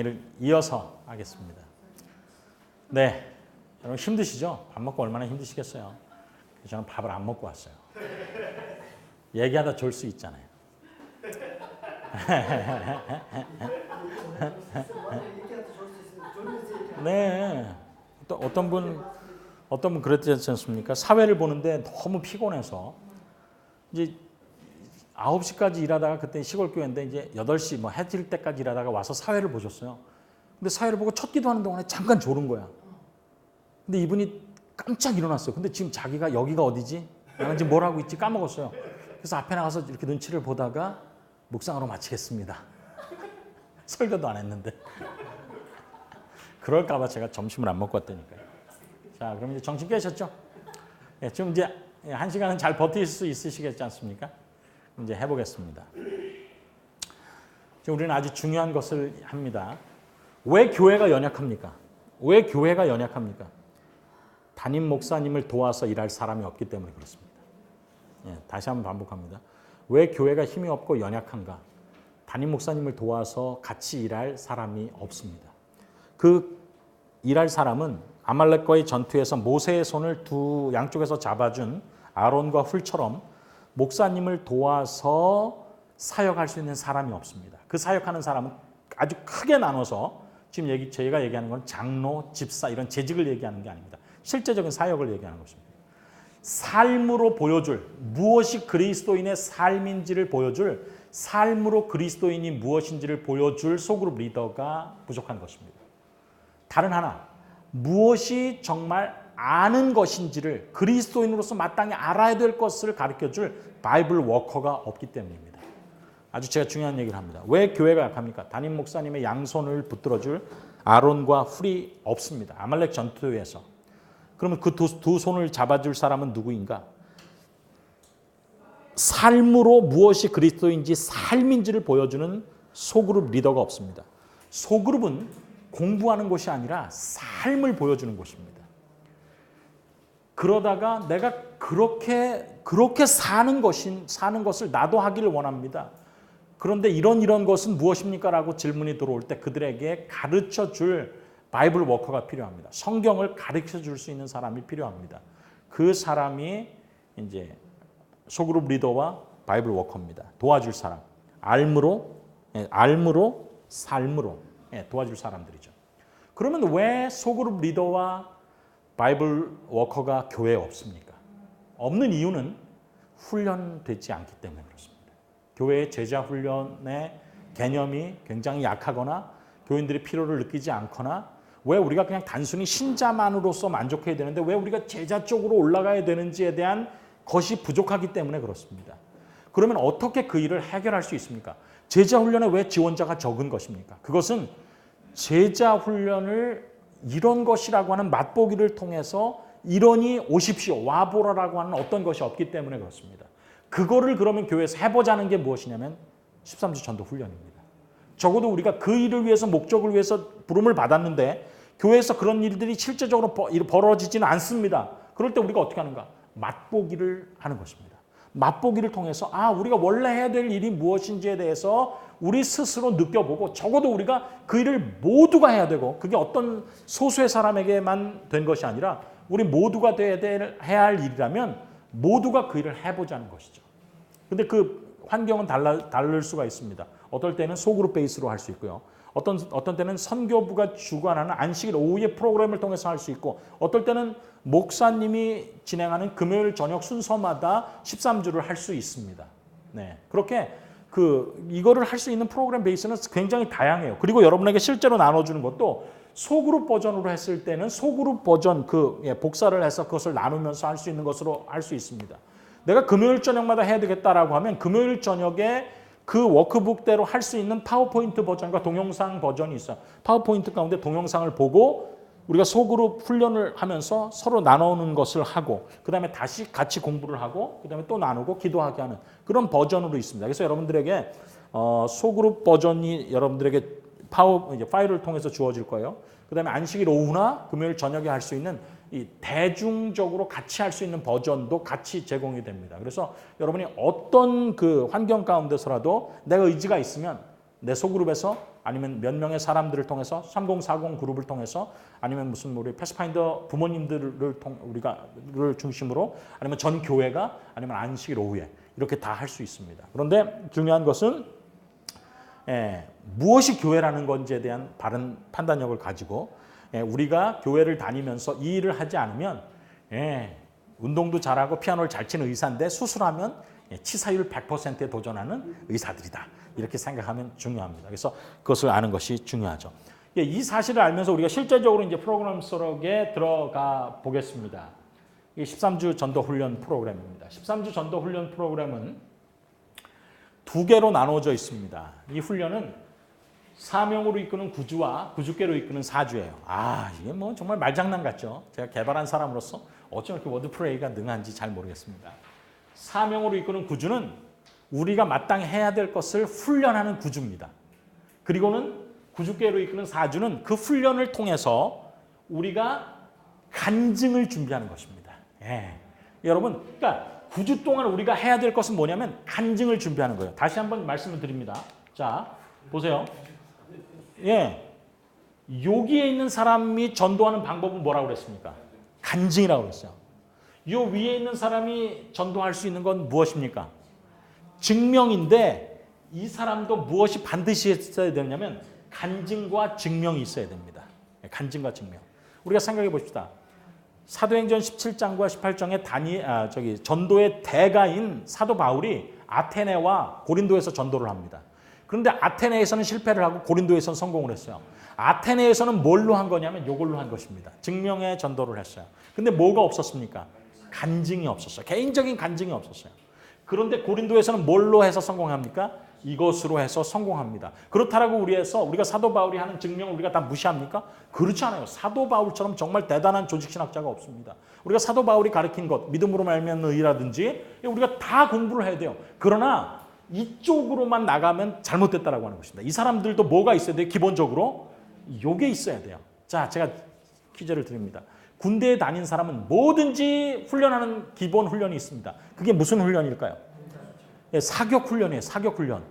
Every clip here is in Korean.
를 이어서 하겠습니다. 네, 여러분 힘드시죠? 밥 먹고 얼마나 힘드시겠어요? 저는 밥을 안 먹고 왔어요. 얘기하다 졸 수 있잖아요. 네, 또 어떤 분 그랬지 않습니까? 사회를 보는데 너무 피곤해서 이제 9시까지 일하다가 그때 시골 교회인데 이제 8시 뭐 해 질 때까지 일하다가 와서 사회를 보셨어요. 근데 사회를 보고 첫 기도하는 동안에 잠깐 졸은 거야. 근데 이분이 깜짝 일어났어요. 근데 지금 자기가 여기가 어디지? 나는 지금 뭘 하고 있지? 까먹었어요. 그래서 앞에 나가서 이렇게 눈치를 보다가 묵상으로 마치겠습니다. 설교도 안 했는데. 그럴까 봐 제가 점심을 안 먹고 왔다니까요. 자, 그럼 이제 정신 깨셨죠? 네, 지금 이제 1시간은 잘 버틸 수 있으시겠지 않습니까? 이제 해보겠습니다. 지금 우리는 아주 중요한 것을 합니다. 왜 교회가 연약합니까? 왜 교회가 연약합니까? 담임 목사님을 도와서 일할 사람이 없기 때문에 그렇습니다. 예, 다시 한번 반복합니다. 왜 교회가 힘이 없고 연약한가? 담임 목사님을 도와서 같이 일할 사람이 없습니다. 그 일할 사람은 아말렉과의 전투에서 모세의 손을 두 양쪽에서 잡아준 아론과 훌처럼 목사님을 도와서 사역할 수 있는 사람이 없습니다. 그 사역하는 사람은 아주 크게 나눠서 지금 저희가 얘기하는 건 장로, 집사 이런 재직을 얘기하는 게 아닙니다. 실제적인 사역을 얘기하는 것입니다. 삶으로 보여줄 무엇이 그리스도인의 삶인지를 보여줄 삶으로 그리스도인이 무엇인지를 보여줄 소그룹 리더가 부족한 것입니다. 다른 하나, 무엇이 정말 아는 것인지를 그리스도인으로서 마땅히 알아야 될 것을 가르쳐줄 바이블 워커가 없기 때문입니다. 아주 제가 중요한 얘기를 합니다. 왜 교회가 약합니까? 담임 목사님의 양손을 붙들어줄 아론과 훌이 없습니다. 아말렉 전투에서. 그러면 그 두 손을 잡아줄 사람은 누구인가? 삶으로 무엇이 그리스도인지 삶인지를 보여주는 소그룹 리더가 없습니다. 소그룹은 공부하는 곳이 아니라 삶을 보여주는 곳입니다. 그러다가 내가 그렇게 사는 것을 나도 하기를 원합니다. 그런데 이런 것은 무엇입니까? 라고 질문이 들어올 때 그들에게 가르쳐 줄 바이블 워커가 필요합니다. 성경을 가르쳐 줄 수 있는 사람이 필요합니다. 그 사람이 이제 소그룹 리더와 바이블 워커입니다. 도와줄 사람. 삶으로 도와줄 사람들이죠. 그러면 왜 소그룹 리더와 바이블 워커가 교회에 없습니까? 없는 이유는 훈련되지 않기 때문에 그렇습니다. 교회의 제자 훈련의 개념이 굉장히 약하거나 교인들이 필요를 느끼지 않거나 왜 우리가 그냥 단순히 신자만으로서 만족해야 되는데 왜 우리가 제자 쪽으로 올라가야 되는지에 대한 것이 부족하기 때문에 그렇습니다. 그러면 어떻게 그 일을 해결할 수 있습니까? 제자 훈련에 왜 지원자가 적은 것입니까? 그것은 제자 훈련을 이런 것이라고 하는 맛보기를 통해서 이러니 오십시오, 와보라라고 하는 어떤 것이 없기 때문에 그렇습니다. 그거를 그러면 교회에서 해보자는 게 무엇이냐면 13주 전도 훈련입니다. 적어도 우리가 그 일을 위해서 목적을 위해서 부름을 받았는데 교회에서 그런 일들이 실제적으로 벌어지지는 않습니다. 그럴 때 우리가 어떻게 하는가? 맛보기를 하는 것입니다. 맛보기를 통해서 우리가 원래 해야 될 일이 무엇인지에 대해서 우리 스스로 느껴보고 적어도 우리가 그 일을 모두가 해야 되고 그게 어떤 소수의 사람에게만 된 것이 아니라 우리 모두가 해야 할 일이라면 모두가 그 일을 해보자는 것이죠. 근데 그 환경은 다를 수가 있습니다. 어떨 때는 소그룹 베이스로 할 수 있고요. 어떤 때는 선교부가 주관하는 안식일 오후의 프로그램을 통해서 할 수 있고 어떨 때는 목사님이 진행하는 금요일 저녁 순서마다 13주를 할 수 있습니다. 네, 그렇게 이거를 할 수 있는 프로그램 베이스는 굉장히 다양해요. 그리고 여러분에게 실제로 나눠주는 것도 소그룹 버전으로 했을 때는 소그룹 버전 복사를 해서 그것을 나누면서 할 수 있는 것으로 할 수 있습니다. 내가 금요일 저녁마다 해야 되겠다라고 하면 금요일 저녁에 그 워크북대로 할 수 있는 파워포인트 버전과 동영상 버전이 있어요. 파워포인트 가운데 동영상을 보고 우리가 소그룹 훈련을 하면서 서로 나누는 것을 하고 그 다음에 다시 같이 공부를 하고 그 다음에 또 나누고 기도하게 하는 그런 버전으로 있습니다. 그래서 여러분들에게 소그룹 버전이 여러분들에게 파일을 통해서 주어질 거예요. 그 다음에 안식일 오후나 금요일 저녁에 할 수 있는 이 대중적으로 같이 할 수 있는 버전도 같이 제공이 됩니다. 그래서 여러분이 어떤 그 환경 가운데서라도 내가 의지가 있으면 내 소그룹에서 아니면 몇 명의 사람들을 통해서 3040 그룹을 통해서 아니면 무슨 우리 패스파인더 부모님들을 우리가를 중심으로 아니면 전 교회가 아니면 안식일 오후에 이렇게 다 할 수 있습니다. 그런데 중요한 것은 무엇이 교회라는 건지에 대한 바른 판단력을 가지고 우리가 교회를 다니면서 이 일을 하지 않으면 운동도 잘하고 피아노를 잘 치는 의사인데 수술하면 치사율 100%에 도전하는 의사들이다. 이렇게 생각하면 중요합니다. 그래서 그것을 아는 것이 중요하죠. 이 사실을 알면서 우리가 실제적으로 이제 프로그램 속에 들어가 보겠습니다. 이 13주 전도 훈련 프로그램입니다. 13주 전도 훈련 프로그램은 두 개로 나누어져 있습니다. 이 훈련은 사명으로 이끄는 구주와 구주께로 이끄는 사주예요. 이게 뭐 정말 말장난 같죠. 제가 개발한 사람으로서 어쩜 이렇게 워드프레이가 능한지 잘 모르겠습니다. 사명으로 이끄는 구주는 우리가 마땅히 해야 될 것을 훈련하는 구주입니다. 그리고는 구주께로 이끄는 사주는 그 훈련을 통해서 우리가 간증을 준비하는 것입니다. 여러분, 그러니까 9주 동안 우리가 해야 될 것은 뭐냐면 간증을 준비하는 거예요. 다시 한번 말씀을 드립니다. 자, 보세요. 여기에 있는 사람이 전도하는 방법은 뭐라고 그랬습니까? 간증이라고 그랬어요. 요 위에 있는 사람이 전도할 수 있는 건 무엇입니까? 증명인데 이 사람도 무엇이 반드시 있어야 되냐면 간증과 증명이 있어야 됩니다. 간증과 증명. 우리가 생각해 봅시다. 사도행전 17장과 18장에 전도의 대가인 사도 바울이 아테네와 고린도에서 전도를 합니다. 그런데 아테네에서는 실패를 하고 고린도에서는 성공을 했어요. 아테네에서는 뭘로 한 거냐면 이걸로 한 것입니다. 증명의 전도를 했어요. 근데 뭐가 없었습니까? 간증이 없었어요. 개인적인 간증이 없었어요. 그런데 고린도에서는 뭘로 해서 성공합니까? 이것으로 해서 성공합니다. 그렇다라고 우리가 사도 바울이 하는 증명을 우리가 다 무시합니까? 그렇지 않아요. 사도 바울처럼 정말 대단한 조직신학자가 없습니다. 우리가 사도 바울이 가르친 것, 믿음으로 말미암는 의라든지 우리가 다 공부를 해야 돼요. 그러나 이쪽으로만 나가면 잘못됐다라고 하는 것입니다. 이 사람들도 뭐가 있어야 돼요? 기본적으로 요게 있어야 돼요. 자, 제가 퀴즈를 드립니다. 군대에 다닌 사람은 뭐든지 훈련하는 기본 훈련이 있습니다. 그게 무슨 훈련일까요? 사격 훈련이에요. 사격 훈련.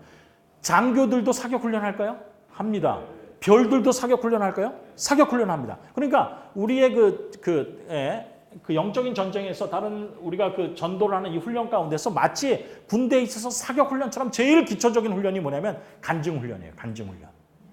장교들도 사격 훈련 할까요? 합니다. 별들도 사격 훈련 할까요? 사격 훈련 합니다. 그러니까 우리의 그 영적인 전쟁에서 다른 우리가 그 전도를 하는 이 훈련 가운데서 마치 군대에 있어서 사격 훈련처럼 제일 기초적인 훈련이 뭐냐면 간증 훈련이에요. 간증 훈련.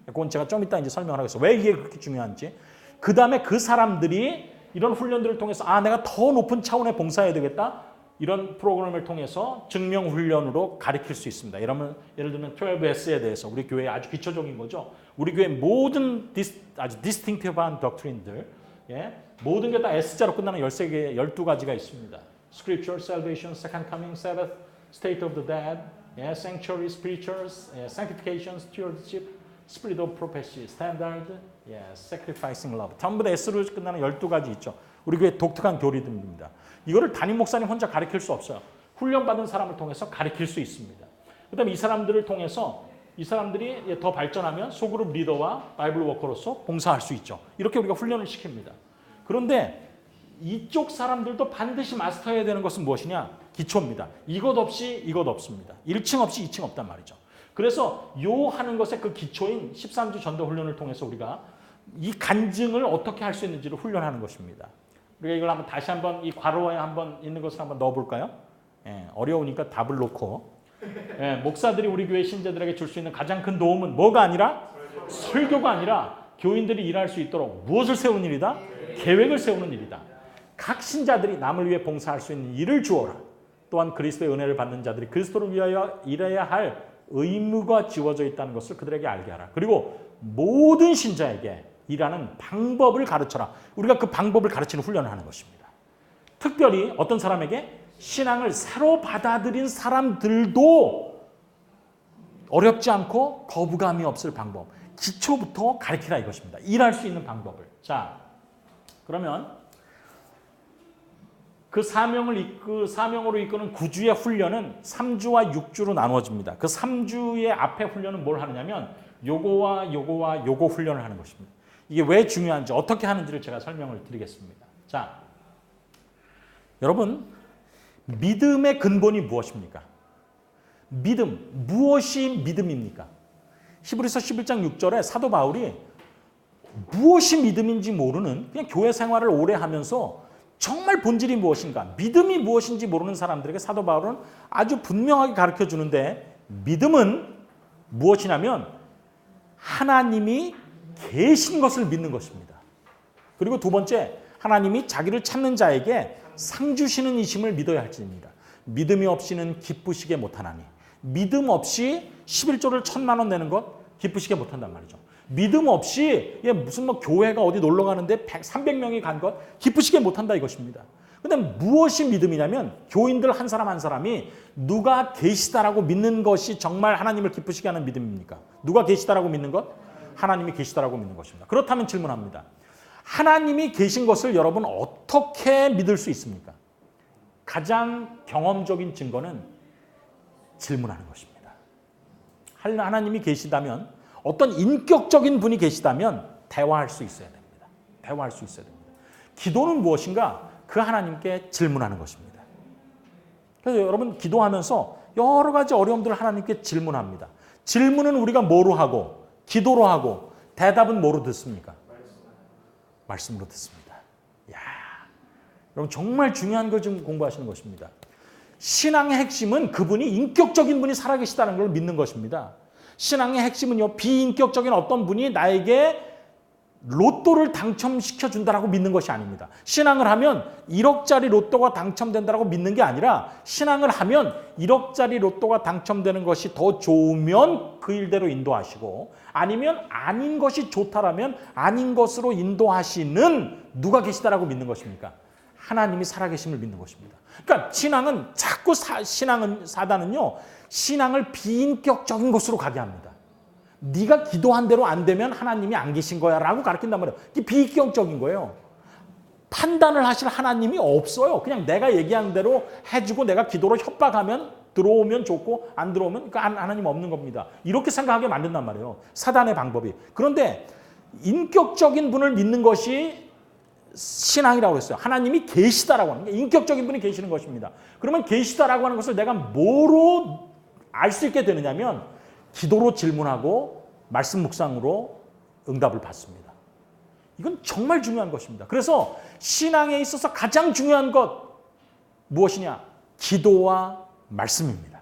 그건 제가 좀 이따 이제 설명을 하겠습니다. 왜 이게 그렇게 중요한지. 그 다음에 그 사람들이 이런 훈련들을 통해서 내가 더 높은 차원의 봉사해야 되겠다. 이런 프로그램을 통해서 증명 훈련으로 가르칠 수 있습니다. 예를 들면 12S에 대해서 우리 교회의 아주 기초적인 거죠. 우리 교회 모든 아주 디스팅티브한 덕트린들, 모든 게 다 S자로 끝나는 13개, 12가지가 있습니다. Scripture, Salvation, Second Coming, Sabbath, State of the Dead, Sanctuary, Spirituals, Sanctification, Stewardship, Spirit of Prophecy, Standard, Sacrificing Love. 전부 다 S로 끝나는 12가지 있죠. 우리 교회 독특한 교리들입니다. 이거를 담임 목사님 혼자 가르칠 수 없어요. 훈련받은 사람을 통해서 가르칠 수 있습니다. 그 다음에 이 사람들을 통해서 이 사람들이 더 발전하면 소그룹 리더와 바이블 워커로서 봉사할 수 있죠. 이렇게 우리가 훈련을 시킵니다. 그런데 이쪽 사람들도 반드시 마스터해야 되는 것은 무엇이냐? 기초입니다. 이것 없이 이것 없습니다. 1층 없이 2층 없단 말이죠. 그래서 요 하는 것의 그 기초인 13주 전도 훈련을 통해서 우리가 이 간증을 어떻게 할 수 있는지를 훈련하는 것입니다. 우리가 이걸 한번 다시 한번 이 괄호에 한번 있는 것을 한번 넣어볼까요? 어려우니까 답을 놓고 목사들이 우리 교회 신자들에게 줄 수 있는 가장 큰 도움은 뭐가 아니라 설교가 아니라 교인들이 일할 수 있도록 무엇을 세우는 일이다? 계획을 세우는 일이다. 각 신자들이 남을 위해 봉사할 수 있는 일을 주어라. 또한 그리스도의 은혜를 받는 자들이 그리스도를 위하여 일해야 할 의무가 지워져 있다는 것을 그들에게 알게 하라. 그리고 모든 신자에게 일하는 방법을 가르쳐라. 우리가 그 방법을 가르치는 훈련을 하는 것입니다. 특별히 어떤 사람에게 신앙을 새로 받아들인 사람들도 어렵지 않고 거부감이 없을 방법. 기초부터 가르치라 이것입니다. 일할 수 있는 방법을. 자, 그러면 그 사명으로 이끄는 구주의 훈련은 3주와 6주로 나누어집니다. 그 3주의 앞에 훈련은 뭘 하느냐면 요거 훈련을 하는 것입니다. 이게 왜 중요한지 어떻게 하는지를 제가 설명을 드리겠습니다. 자, 여러분 믿음의 근본이 무엇입니까? 믿음, 무엇이 믿음입니까? 히브리서 11장 6절에 사도 바울이 무엇이 믿음인지 모르는 그냥 교회 생활을 오래 하면서 정말 본질이 무엇인가, 믿음이 무엇인지 모르는 사람들에게 사도 바울은 아주 분명하게 가르쳐 주는데 믿음은 무엇이냐면 하나님이 계신 것을 믿는 것입니다. 그리고 두 번째, 하나님이 자기를 찾는 자에게 상 주시는 이심을 믿어야 할지입니다. 믿음이 없이는 기쁘시게 못하나니, 믿음 없이 11조를 1,000만 원 내는 것 기쁘시게 못한단 말이죠. 믿음 없이 무슨 뭐 교회가 어디 놀러 가는데 300명이 간 것 기쁘시게 못한다 이것입니다. 근데 무엇이 믿음이냐면 교인들 한 사람 한 사람이 누가 계시다라고 믿는 것이 정말 하나님을 기쁘시게 하는 믿음입니까? 누가 계시다라고 믿는 것? 하나님이 계시다라고 믿는 것입니다. 그렇다면 질문합니다. 하나님이 계신 것을 여러분 어떻게 믿을 수 있습니까? 가장 경험적인 증거는 질문하는 것입니다. 하나님이 계시다면, 어떤 인격적인 분이 계시다면 대화할 수 있어야 됩니다. 대화할 수 있어야 됩니다. 기도는 무엇인가? 그 하나님께 질문하는 것입니다. 그래서 여러분 기도하면서 여러 가지 어려움들을 하나님께 질문합니다. 질문은 우리가 뭐로 하고 기도로 하고 대답은 뭐로 듣습니까? 말씀으로 듣습니다. 야, 여러분 정말 중요한 걸 좀 공부하시는 것입니다. 신앙의 핵심은 그분이 인격적인 분이 살아계시다는 걸 믿는 것입니다. 신앙의 핵심은요, 비인격적인 어떤 분이 나에게 로또를 당첨시켜 준다라고 믿는 것이 아닙니다. 신앙을 하면 1억짜리 로또가 당첨된다라고 믿는 게 아니라, 신앙을 하면 1억짜리 로또가 당첨되는 것이 더 좋으면 그 일대로 인도하시고, 아니면 아닌 것이 좋다라면 아닌 것으로 인도하시는 누가 계시다라고 믿는 것입니까? 하나님이 살아계심을 믿는 것입니다. 그러니까 신앙은 자꾸 사단은요, 신앙을 비인격적인 것으로 가게 합니다. 네가 기도한 대로 안 되면 하나님이 안 계신 거야 라고 가르친단 말이에요. 이게 비인격적인 거예요. 판단을 하실 하나님이 없어요. 그냥 내가 얘기한 대로 해주고 내가 기도로 협박하면 들어오면 좋고 안 들어오면 하나님 없는 겁니다. 이렇게 생각하게 만든단 말이에요. 사단의 방법이. 그런데 인격적인 분을 믿는 것이 신앙이라고 했어요. 하나님이 계시다라고 하는 게 인격적인 분이 계시는 것입니다. 그러면 계시다라고 하는 것을 내가 뭐로 알 수 있게 되느냐면 기도로 질문하고 말씀 묵상으로 응답을 받습니다. 이건 정말 중요한 것입니다. 그래서 신앙에 있어서 가장 중요한 것 무엇이냐? 기도와 말씀입니다.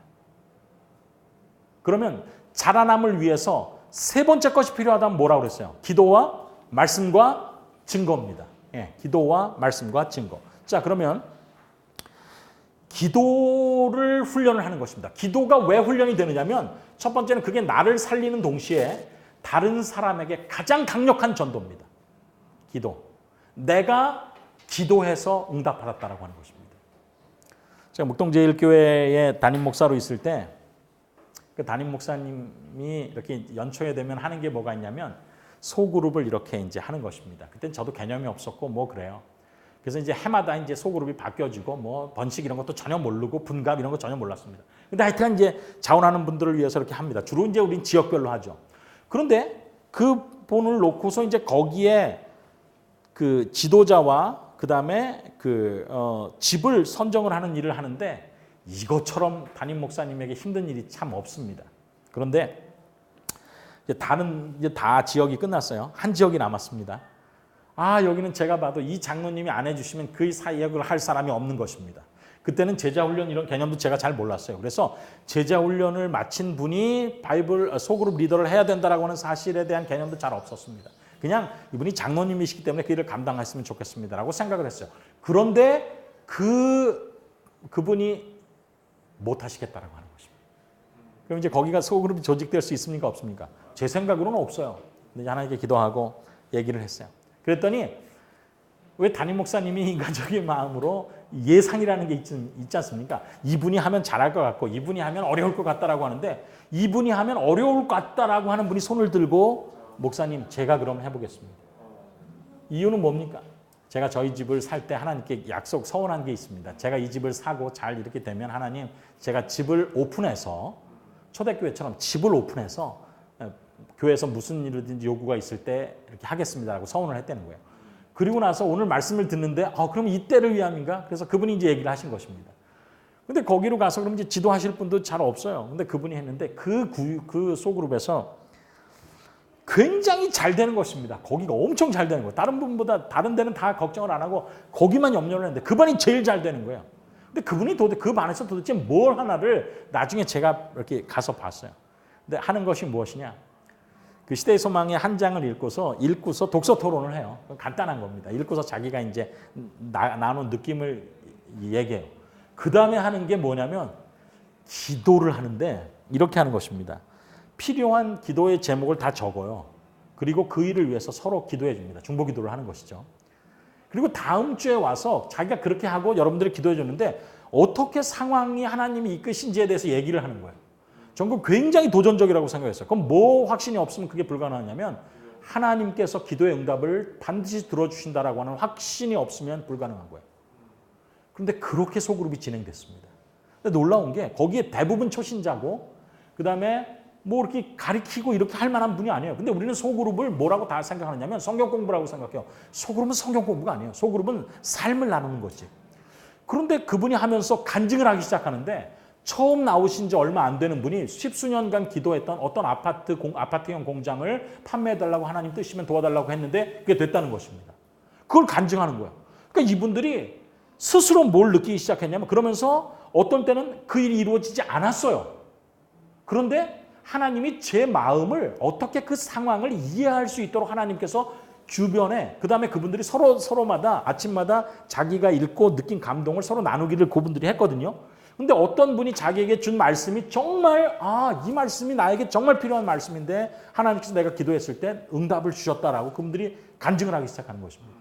그러면 자라남을 위해서 세 번째 것이 필요하다면 뭐라고 그랬어요? 기도와 말씀과 증거입니다. 예, 기도와 말씀과 증거. 자, 그러면 기도를 훈련을 하는 것입니다. 기도가 왜 훈련이 되느냐면 첫 번째는 그게 나를 살리는 동시에 다른 사람에게 가장 강력한 전도입니다. 기도. 내가 기도해서 응답받았다라고 하는 것입니다. 제가 목동제일교회에 담임 목사로 있을 때 그 담임 목사님이 이렇게 연초에 되면 하는 게 뭐가 있냐면 소그룹을 이렇게 이제 하는 것입니다. 그때는 저도 개념이 없었고 뭐 그래요. 그래서 이제 해마다 이제 소그룹이 바뀌어지고 뭐 번식 이런 것도 전혀 모르고 분갑 이런 거 전혀 몰랐습니다. 근데 하여튼 이제 자원하는 분들을 위해서 이렇게 합니다. 주로 이제 우린 지역별로 하죠. 그런데 그 본을 놓고서 이제 거기에 그 지도자와 그다음에 집을 선정을 하는 일을 하는데 이것처럼 담임 목사님에게 힘든 일이 참 없습니다. 그런데 이제 다 지역이 끝났어요. 한 지역이 남았습니다. 아, 여기는 제가 봐도 이 장로님이 안 해주시면 그 사역을 할 사람이 없는 것입니다. 그때는 제자훈련 이런 개념도 제가 잘 몰랐어요. 그래서 제자훈련을 마친 분이 바이블 소그룹 리더를 해야 된다라고 하는 사실에 대한 개념도 잘 없었습니다. 그냥 이분이 장로님이시기 때문에 그 일을 감당했으면 좋겠습니다라고 생각을 했어요. 그런데 그분이 못 하시겠다라고 하는 것입니다. 그럼 이제 거기가 소그룹이 조직될 수 있습니까? 없습니까? 제 생각으로는 없어요. 근데 하나님께 기도하고 얘기를 했어요. 그랬더니 왜 담임 목사님이 인간적인 마음으로 예상이라는 게 있지 않습니까? 이분이 하면 잘할 것 같고 이분이 하면 어려울 것 같다라고 하는데 이분이 하면 어려울 것 같다라고 하는 분이 손을 들고 목사님 제가 그럼 해보겠습니다. 이유는 뭡니까? 제가 저희 집을 살 때 하나님께 약속 서원한 게 있습니다. 제가 이 집을 사고 잘 이렇게 되면 하나님 제가 집을 오픈해서 초대교회처럼 집을 오픈해서 교회에서 무슨 일이든지 요구가 있을 때 이렇게 하겠습니다라고 서원을 했다는 거예요. 그리고 나서 오늘 말씀을 듣는데 그럼 이때를 위함인가? 그래서 그분이 이제 얘기를 하신 것입니다. 근데 거기로 가서 그럼 이제 지도하실 분도 잘 없어요. 근데 그분이 했는데 그 소그룹에서 굉장히 잘 되는 것입니다. 거기가 엄청 잘 되는 거예요. 다른 분보다 다른 데는 다 걱정을 안 하고 거기만 염려를 했는데 그 반이 제일 잘 되는 거예요. 근데 그분이 그 반에서 도대체 뭘 하나를 나중에 제가 이렇게 가서 봤어요. 근데 하는 것이 무엇이냐? 그 시대의 소망의 한 장을 읽고서 독서 토론을 해요. 간단한 겁니다. 읽고서 자기가 이제 나눈 느낌을 얘기해요. 그 다음에 하는 게 뭐냐면 기도를 하는데 이렇게 하는 것입니다. 필요한 기도의 제목을 다 적어요. 그리고 그 일을 위해서 서로 기도해 줍니다. 중보 기도를 하는 것이죠. 그리고 다음 주에 와서 자기가 그렇게 하고 여러분들이 기도해 줬는데 어떻게 상황이 하나님이 이끄신지에 대해서 얘기를 하는 거예요. 저는 굉장히 도전적이라고 생각했어요. 그럼 뭐 확신이 없으면 그게 불가능하냐면 하나님께서 기도의 응답을 반드시 들어주신다라고 하는 확신이 없으면 불가능한 거예요. 그런데 그렇게 소그룹이 진행됐습니다. 근데 놀라운 게 거기에 대부분 초신자고 그다음에 뭐 이렇게 가리키고 이렇게 할 만한 분이 아니에요. 근데 우리는 소그룹을 뭐라고 다 생각하느냐면 성경 공부라고 생각해요. 소그룹은 성경 공부가 아니에요. 소그룹은 삶을 나누는 거지. 그런데 그분이 하면서 간증을 하기 시작하는데 처음 나오신 지 얼마 안 되는 분이 십수년간 기도했던 어떤 아파트형 공장을 판매해달라고 하나님 뜻이면 도와달라고 했는데 그게 됐다는 것입니다. 그걸 간증하는 거예요. 그러니까 이분들이 스스로 뭘 느끼기 시작했냐면 그러면서 어떤 때는 그 일이 이루어지지 않았어요. 그런데 하나님이 제 마음을 어떻게 그 상황을 이해할 수 있도록 하나님께서 주변에 그다음에 그분들이 서로마다 아침마다 자기가 읽고 느낀 감동을 서로 나누기를 그분들이 했거든요. 근데 어떤 분이 자기에게 준 말씀이 정말 이 말씀이 나에게 정말 필요한 말씀인데 하나님께서 내가 기도했을 때 응답을 주셨다라고 그분들이 간증을 하기 시작하는 것입니다.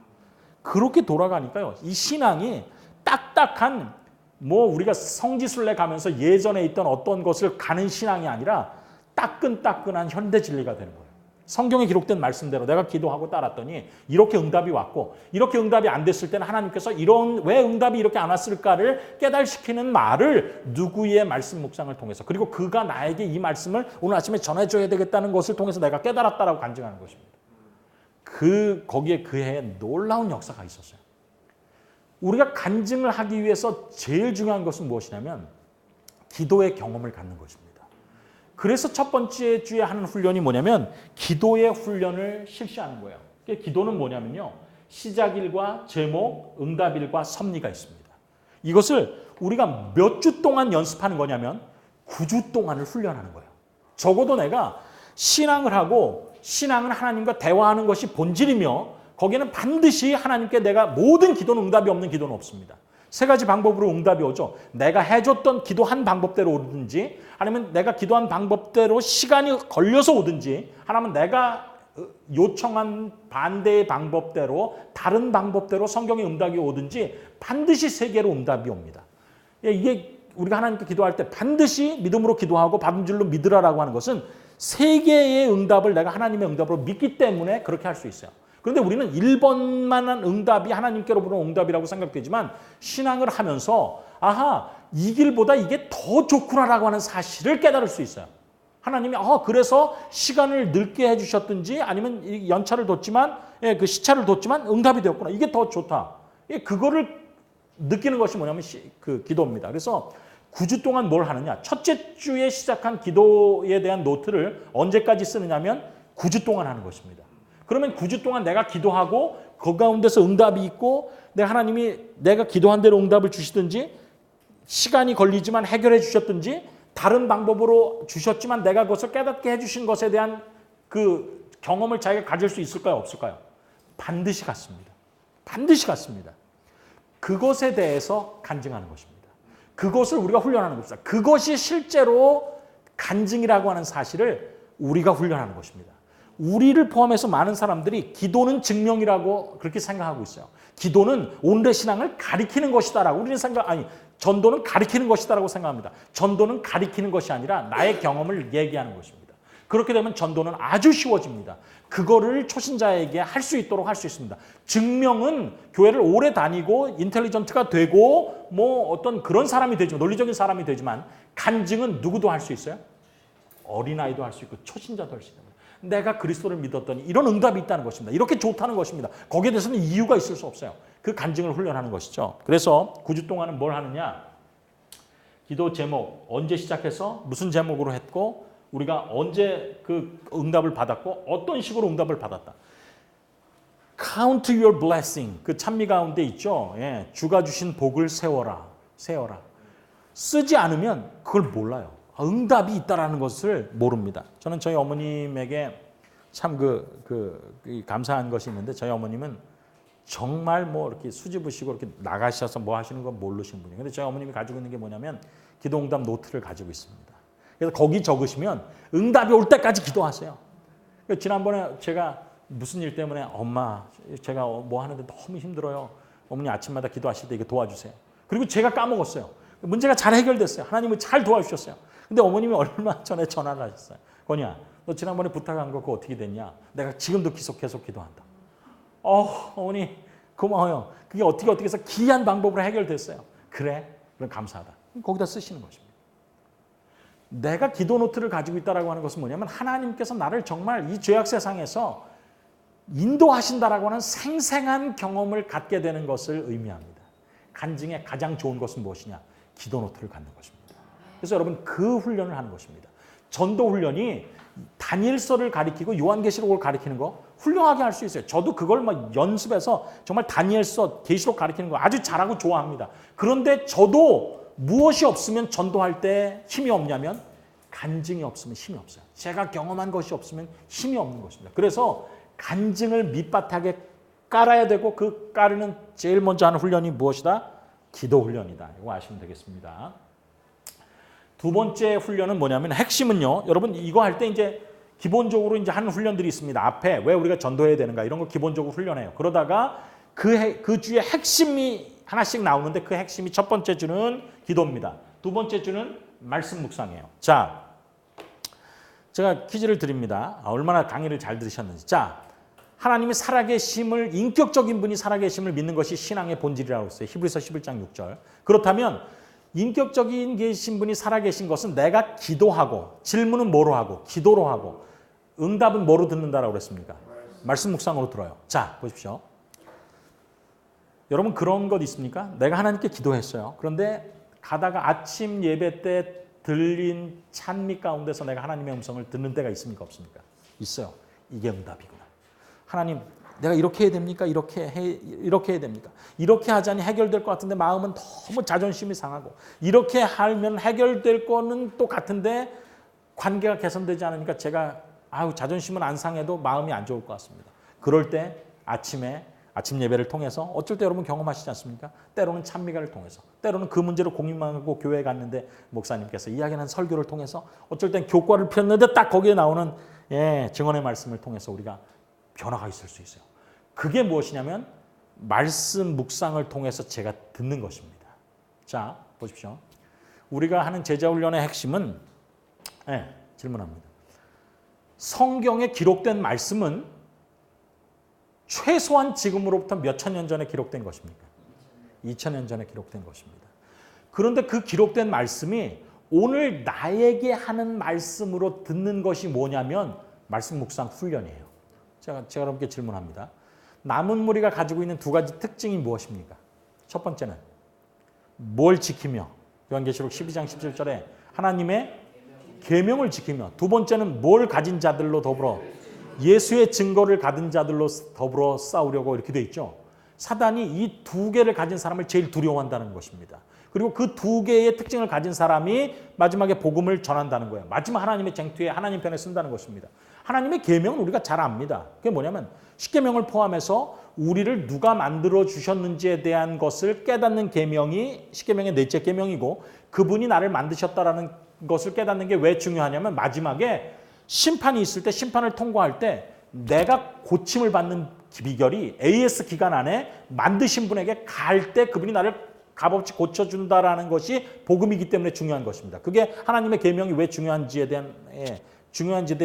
그렇게 돌아가니까요. 이 신앙이 딱딱한 우리가 성지순례 가면서 예전에 있던 어떤 것을 가는 신앙이 아니라 따끈따끈한 현대 진리가 되는 거예요. 성경에 기록된 말씀대로 내가 기도하고 따랐더니 이렇게 응답이 왔고 이렇게 응답이 안 됐을 때는 하나님께서 왜 응답이 이렇게 안 왔을까를 깨달시키는 말을 누구의 말씀 묵상을 통해서 그리고 그가 나에게 이 말씀을 오늘 아침에 전해줘야 되겠다는 것을 통해서 내가 깨달았다라고 간증하는 것입니다. 거기에 그 해에 놀라운 역사가 있었어요. 우리가 간증을 하기 위해서 제일 중요한 것은 무엇이냐면 기도의 경험을 갖는 것입니다. 그래서 첫 번째 주에 하는 훈련이 뭐냐면 기도의 훈련을 실시하는 거예요. 기도는 뭐냐면요. 시작일과 제목, 응답일과 섭리가 있습니다. 이것을 우리가 몇 주 동안 연습하는 거냐면 9주 동안을 훈련하는 거예요. 적어도 내가 신앙을 하고 신앙은 하나님과 대화하는 것이 본질이며 거기에는 반드시 하나님께 내가 모든 기도는 응답이 없는 기도는 없습니다. 세 가지 방법으로 응답이 오죠. 내가 해줬던 기도한 방법대로 오든지 아니면 내가 기도한 방법대로 시간이 걸려서 오든지 아니면 내가 요청한 반대의 방법대로 다른 방법대로 성경의 응답이 오든지 반드시 세 개로 응답이 옵니다. 이게 우리가 하나님께 기도할 때 반드시 믿음으로 기도하고 받은 줄로 믿으라라고 하는 것은 세 개의 응답을 내가 하나님의 응답으로 믿기 때문에 그렇게 할 수 있어요. 그런데 우리는 1번만한 응답이 하나님께로부터 응답이라고 생각되지만 신앙을 하면서 이 길보다 이게 더 좋구나라고 하는 사실을 깨달을 수 있어요. 하나님이 그래서 시간을 늦게 해주셨든지 아니면 연차를 뒀지만 그 시차를 뒀지만 응답이 되었구나. 이게 더 좋다. 그거를 느끼는 것이 뭐냐면 그 기도입니다. 그래서 9주 동안 뭘 하느냐. 첫째 주에 시작한 기도에 대한 노트를 언제까지 쓰느냐면 9주 동안 하는 것입니다. 그러면 9주 동안 내가 기도하고 그 가운데서 응답이 있고 하나님이 내가 기도한 대로 응답을 주시든지 시간이 걸리지만 해결해 주셨든지 다른 방법으로 주셨지만 내가 그것을 깨닫게 해주신 것에 대한 그 경험을 자기가 가질 수 있을까요? 없을까요? 반드시 갖습니다. 반드시 갖습니다. 그것에 대해서 간증하는 것입니다. 그것을 우리가 훈련하는 것입니다. 그것이 실제로 간증이라고 하는 사실을 우리가 훈련하는 것입니다. 우리를 포함해서 많은 사람들이 기도는 증명이라고 그렇게 생각하고 있어요. 기도는 오늘의 신앙을 가리키는 것이다라고 우리는 전도는 가리키는 것이다라고 생각합니다. 전도는 가리키는 것이 아니라 나의 경험을 얘기하는 것입니다. 그렇게 되면 전도는 아주 쉬워집니다. 그거를 초신자에게 할 수 있도록 할 수 있습니다. 증명은 교회를 오래 다니고 인텔리전트가 되고 어떤 그런 사람이 되지만 논리적인 사람이 되지만 간증은 누구도 할 수 있어요? 어린아이도 할 수 있고 초신자도 할 수 있습니다. 내가 그리스도를 믿었더니 이런 응답이 있다는 것입니다. 이렇게 좋다는 것입니다. 거기에 대해서는 이유가 있을 수 없어요. 그 간증을 훈련하는 것이죠. 그래서 9주 동안은 뭘 하느냐? 기도 제목, 언제 시작해서 무슨 제목으로 했고 우리가 언제 그 응답을 받았고 어떤 식으로 응답을 받았다. Count your blessing. 그 찬미 가운데 있죠. 예, 주가 주신 복을 세워라. 쓰지 않으면 그걸 몰라요. 응답이 있다라는 것을 모릅니다. 저는 저희 어머님에게 참 감사한 것이 있는데 저희 어머님은 정말 뭐 이렇게 수줍으시고 이렇게 나가셔서 뭐 하시는 건 모르시는 분이에요. 근데 저희 어머님이 가지고 있는 게 뭐냐면 기도응답 노트를 가지고 있습니다. 그래서 거기 적으시면 응답이 올 때까지 기도하세요. 지난번에 제가 무슨 일 때문에 엄마 제가 뭐 하는데 너무 힘들어요. 어머니 아침마다 기도하실 때 이거 도와주세요. 그리고 제가 까먹었어요. 문제가 잘 해결됐어요. 하나님은 잘 도와주셨어요. 근데 어머님이 얼마 전에 전화를 하셨어요. 건이야, 너 지난번에 부탁한 거 그거 어떻게 됐냐? 내가 지금도 계속 기도한다. 어머니 고마워요. 그게 어떻게 해서 기이한 방법으로 해결됐어요. 그래? 그럼 감사하다. 거기다 쓰시는 것입니다. 내가 기도 노트를 가지고 있다라고 하는 것은 뭐냐면 하나님께서 나를 정말 이 죄악 세상에서 인도하신다라고 하는 생생한 경험을 갖게 되는 것을 의미합니다. 간증의 가장 좋은 것은 무엇이냐? 기도 노트를 갖는 것입니다. 그래서 여러분 그 훈련을 하는 것입니다. 전도 훈련이 다니엘서를 가리키고 요한계시록을 가리키는 거 훌륭하게 할 수 있어요. 저도 그걸 막 연습해서 정말 다니엘서, 계시록 가리키는 거 아주 잘하고 좋아합니다. 그런데 저도 무엇이 없으면 전도할 때 힘이 없냐면 간증이 없으면 힘이 없어요. 제가 경험한 것이 없으면 힘이 없는 것입니다. 그래서 간증을 밑바닥에 깔아야 되고 그 깔는 제일 먼저 하는 훈련이 무엇이다? 기도 훈련이다. 이거 아시면 되겠습니다. 두 번째 훈련은 뭐냐면 핵심은요. 여러분 이거 할 때 이제 기본적으로 이제 하는 훈련들이 있습니다. 앞에 왜 우리가 전도해야 되는가 이런 거 기본적으로 훈련해요. 그러다가 그 주에 핵심이 하나씩 나오는데 그 핵심이 첫 번째 주는 기도입니다. 두 번째 주는 말씀 묵상이에요. 자, 제가 퀴즈를 드립니다. 얼마나 강의를 잘 들으셨는지. 자, 하나님이 살아계심을 인격적인 분이 살아계심을 믿는 것이 신앙의 본질이라고 했어요. 히브리서 11장 6절. 그렇다면 인격적인 계신 분이 살아계신 것은 내가 기도하고 질문은 뭐로 하고 기도로 하고 응답은 뭐로 듣는다라고 그랬습니까? 말씀 묵상으로 들어요. 자, 보십시오. 여러분 그런 것 있습니까? 내가 하나님께 기도했어요. 그런데 가다가 아침 예배 때 들린 찬미 가운데서 내가 하나님의 음성을 듣는 때가 있습니까? 없습니까? 있어요. 이게 응답이구나. 하나님, 내가 이렇게 해야 됩니까? 이렇게 해야 됩니까? 이렇게 하자니 해결될 것 같은데 마음은 너무 자존심이 상하고 이렇게 하면 해결될 거는 또 같은데 관계가 개선되지 않으니까 제가 자존심은 안 상해도 마음이 안 좋을 것 같습니다. 그럴 때 아침 예배를 통해서 어쩔 때 여러분 경험하시지 않습니까? 때로는 찬미가를 통해서 때로는 그 문제를 공유하고 교회에 갔는데 목사님께서 이야기하는 설교를 통해서 어쩔 땐 교과를 폈는데 딱 거기에 나오는 증언의 말씀을 통해서 우리가 변화가 있을 수 있어요. 그게 무엇이냐면 말씀 묵상을 통해서 제가 듣는 것입니다. 자, 보십시오. 우리가 하는 제자훈련의 핵심은 질문합니다. 성경에 기록된 말씀은 최소한 지금으로부터 몇천 년 전에 기록된 것입니까? 2000년 전에 기록된 것입니다. 그런데 그 기록된 말씀이 오늘 나에게 하는 말씀으로 듣는 것이 뭐냐면 말씀 묵상 훈련이에요. 제가 여러분께 질문합니다. 남은 무리가 가지고 있는 두 가지 특징이 무엇입니까? 첫 번째는 뭘 지키며 요한계시록 12장 17절에 하나님의 계명을 지키며 두 번째는 뭘 가진 자들로 더불어 예수의 증거를 가진 자들로 더불어 싸우려고 이렇게 돼 있죠. 사단이 이 두 개를 가진 사람을 제일 두려워한다는 것입니다. 그리고 그 두 개의 특징을 가진 사람이 마지막에 복음을 전한다는 거예요. 마지막 하나님의 쟁투에 하나님 편에 쓴다는 것입니다. 하나님의 계명은 우리가 잘 압니다. 그게 뭐냐면 십계명을 포함해서 우리를 누가 만들어 주셨는지에 대한 것을 깨닫는 계명이 십계명의 넷째 계명이고 그분이 나를 만드셨다라는 것을 깨닫는 게 왜 중요하냐면 마지막에 심판이 있을 때 심판을 통과할 때 내가 고침을 받는 비결이 AS 기간 안에 만드신 분에게 갈 때 그분이 나를 값없이 고쳐준다라는 것이 복음이기 때문에 중요한 것입니다. 그게 하나님의 계명이 왜 중요한지에 대한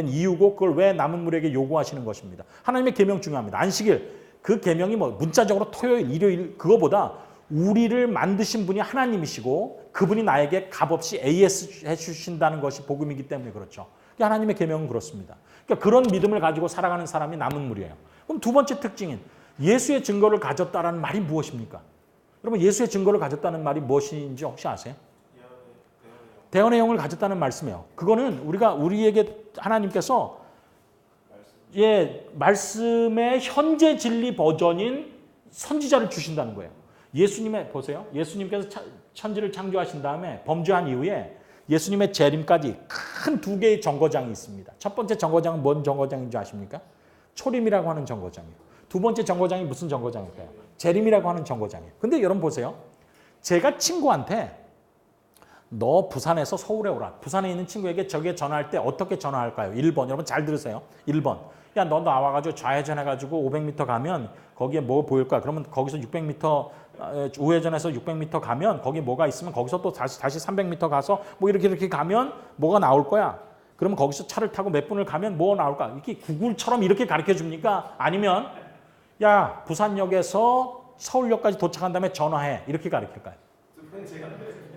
이유고 그걸 왜 남은 무리에게 요구하시는 것입니다. 하나님의 계명 중요합니다. 안식일 그 계명이 뭐 문자적으로 토요일, 일요일 그거보다 우리를 만드신 분이 하나님이시고 그분이 나에게 값없이 AS 해주신다는 것이 복음이기 때문에 그렇죠. 하나님의 계명은 그렇습니다. 그러니까 그런 믿음을 가지고 살아가는 사람이 남은 무리예요. 그럼 두 번째 특징인 예수의 증거를 가졌다라는 말이 무엇입니까? 여러분 예수의 증거를 가졌다는 말이 무엇인지 혹시 아세요? 대언의 영을 가졌다는 말씀이에요. 그거는 우리에게 하나님께서 말씀의 현재 진리 버전인 선지자를 주신다는 거예요. 보세요. 예수님께서 천지를 창조하신 다음에 범죄한 이후에 예수님의 재림까지 큰 두 개의 정거장이 있습니다. 첫 번째 정거장은 뭔 정거장인 줄 아십니까? 초림이라고 하는 정거장이에요. 두 번째 정거장이 무슨 정거장일까요? 재림이라고 하는 정거장이에요. 근데 여러분 보세요. 제가 친구한테 너 부산에서 서울에 오라. 부산에 있는 친구에게 저게 전화할 때 어떻게 전화할까요? 1번. 여러분 잘 들으세요. 1번. 야, 너 나와가지고 좌회전해가지고 500m 가면 거기에 뭐 보일까? 그러면 거기서 600m 우회전해서 600m 가면 거기 뭐가 있으면 거기서 또 다시 300m 가서 뭐 이렇게 가면 뭐가 나올 거야. 그러면 거기서 차를 타고 몇 분을 가면 뭐 나올까? 이렇게 구글처럼 이렇게 가르쳐 줍니까? 아니면 야, 부산역에서 서울역까지 도착한 다음에 전화해. 이렇게 가르칠까요?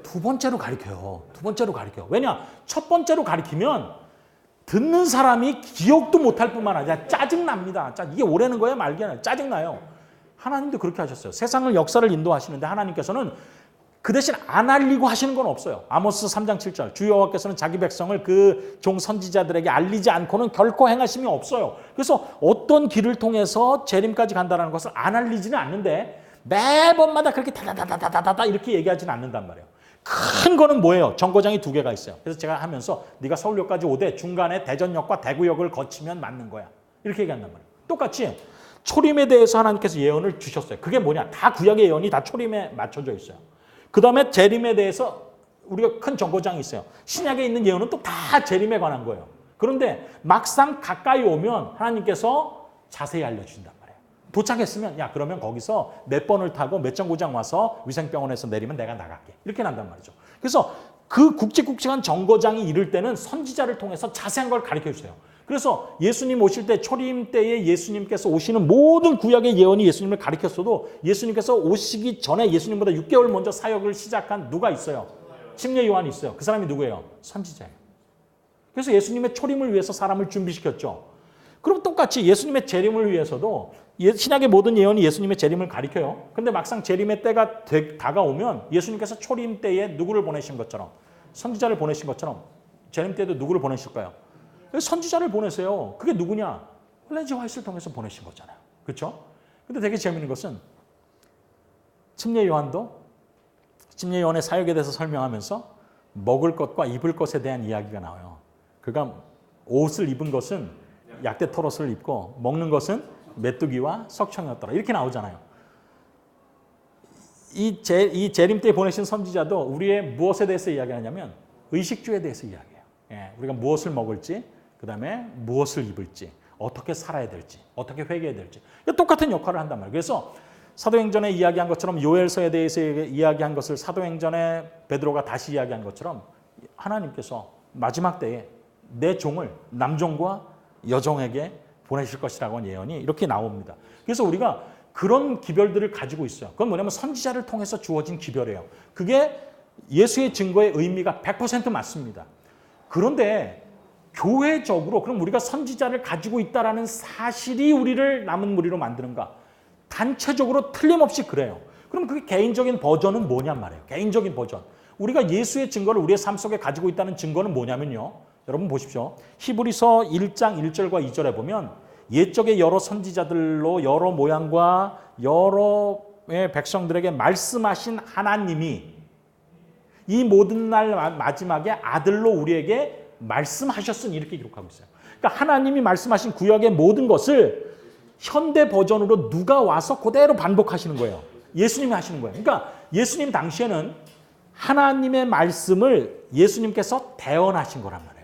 두 번째로 가르쳐요. 왜냐? 첫 번째로 가르치면 듣는 사람이 기억도 못할 뿐만 아니라 짜증납니다. 이게 오래는 거예요? 말기에는 짜증나요. 하나님도 그렇게 하셨어요. 세상을 역사를 인도하시는데 하나님께서는 그 대신 안 알리고 하시는 건 없어요. 아모스 3장 7절 주 여호와께서는 자기 백성을 그 종 선지자들에게 알리지 않고는 결코 행하심이 없어요. 그래서 어떤 길을 통해서 재림까지 간다는 것을 안 알리지는 않는데 매번마다 그렇게 다다다다다다 이렇게 얘기하지는 않는단 말이에요. 큰 거는 뭐예요? 정거장이 두 개가 있어요. 그래서 제가 하면서 네가 서울역까지 오되 중간에 대전역과 대구역을 거치면 맞는 거야. 이렇게 얘기한단 말이에요. 똑같이 초림에 대해서 하나님께서 예언을 주셨어요. 그게 뭐냐? 다 구약의 예언이 다 초림에 맞춰져 있어요. 그 다음에 재림에 대해서 우리가 큰 정거장이 있어요. 신약에 있는 예언은 또 다 재림에 관한 거예요. 그런데 막상 가까이 오면 하나님께서 자세히 알려주신단 말이에요. 도착했으면 야 그러면 거기서 몇 번을 타고 몇 정거장 와서 위생병원에서 내리면 내가 나갈게. 이렇게 난단 말이죠. 그래서 그 굵직굵직한 정거장이 이를 때는 선지자를 통해서 자세한 걸 가르쳐 주세요. 그래서 예수님 오실 때 초림 때에 예수님께서 오시는 모든 구약의 예언이 예수님을 가르쳤어도 예수님께서 오시기 전에 예수님보다 6개월 먼저 사역을 시작한 누가 있어요? 침례 요한이 있어요. 그 사람이 누구예요? 선지자예요. 그래서 예수님의 초림을 위해서 사람을 준비시켰죠. 그럼 똑같이 예수님의 재림을 위해서도 신약의 모든 예언이 예수님의 재림을 가리켜요. 근데 막상 재림의 때가 다가오면 예수님께서 초림 때에 누구를 보내신 것처럼 선지자를 보내신 것처럼 재림 때도 누구를 보내실까요? 선지자를 보내세요. 그게 누구냐? 엘렌 G 화이트를 통해서 보내신 거잖아요. 그렇죠? 근데 되게 재미있는 것은 침례 요한도 침례 요한의 사역에 대해서 설명하면서 먹을 것과 입을 것에 대한 이야기가 나와요. 그가 옷을 입은 것은 약대 털옷을 입고 먹는 것은 메뚜기와 석청이었더라. 이렇게 나오잖아요. 이 재림 때 보내신 선지자도 우리의 무엇에 대해서 이야기하냐면 의식주에 대해서 이야기해요. 우리가 무엇을 먹을지, 그 다음에 무엇을 입을지, 어떻게 살아야 될지, 어떻게 회개해야 될지. 똑같은 역할을 한단 말이에요. 그래서 사도행전에 이야기한 것처럼 요엘서에 대해서 이야기한 것을 사도행전에 베드로가 다시 이야기한 것처럼 하나님께서 마지막 때에 내 종을 남종과 여종에게 보내실 것이라고 하는 예언이 이렇게 나옵니다. 그래서 우리가 그런 기별들을 가지고 있어요. 그건 뭐냐면 선지자를 통해서 주어진 기별이에요. 그게 예수의 증거의 의미가 100% 맞습니다. 그런데 교회적으로 그럼 우리가 선지자를 가지고 있다는 사실이 우리를 남은 무리로 만드는가? 단체적으로 틀림없이 그래요. 그럼 그게 개인적인 버전은 뭐냔 말이에요. 개인적인 버전. 우리가 예수의 증거를 우리의 삶 속에 가지고 있다는 증거는 뭐냐면요. 여러분 보십시오. 히브리서 1장 1절과 2절에 보면 옛적의 여러 선지자들로 여러 모양과 여러 백성들에게 말씀하신 하나님이 이 모든 날 마지막에 아들로 우리에게 말씀하셨으니 이렇게 기록하고 있어요. 그러니까 하나님이 말씀하신 구약의 모든 것을 현대 버전으로 누가 와서 그대로 반복하시는 거예요. 예수님이 하시는 거예요. 그러니까 예수님 당시에는 하나님의 말씀을 예수님께서 대언하신 거란 말이에요.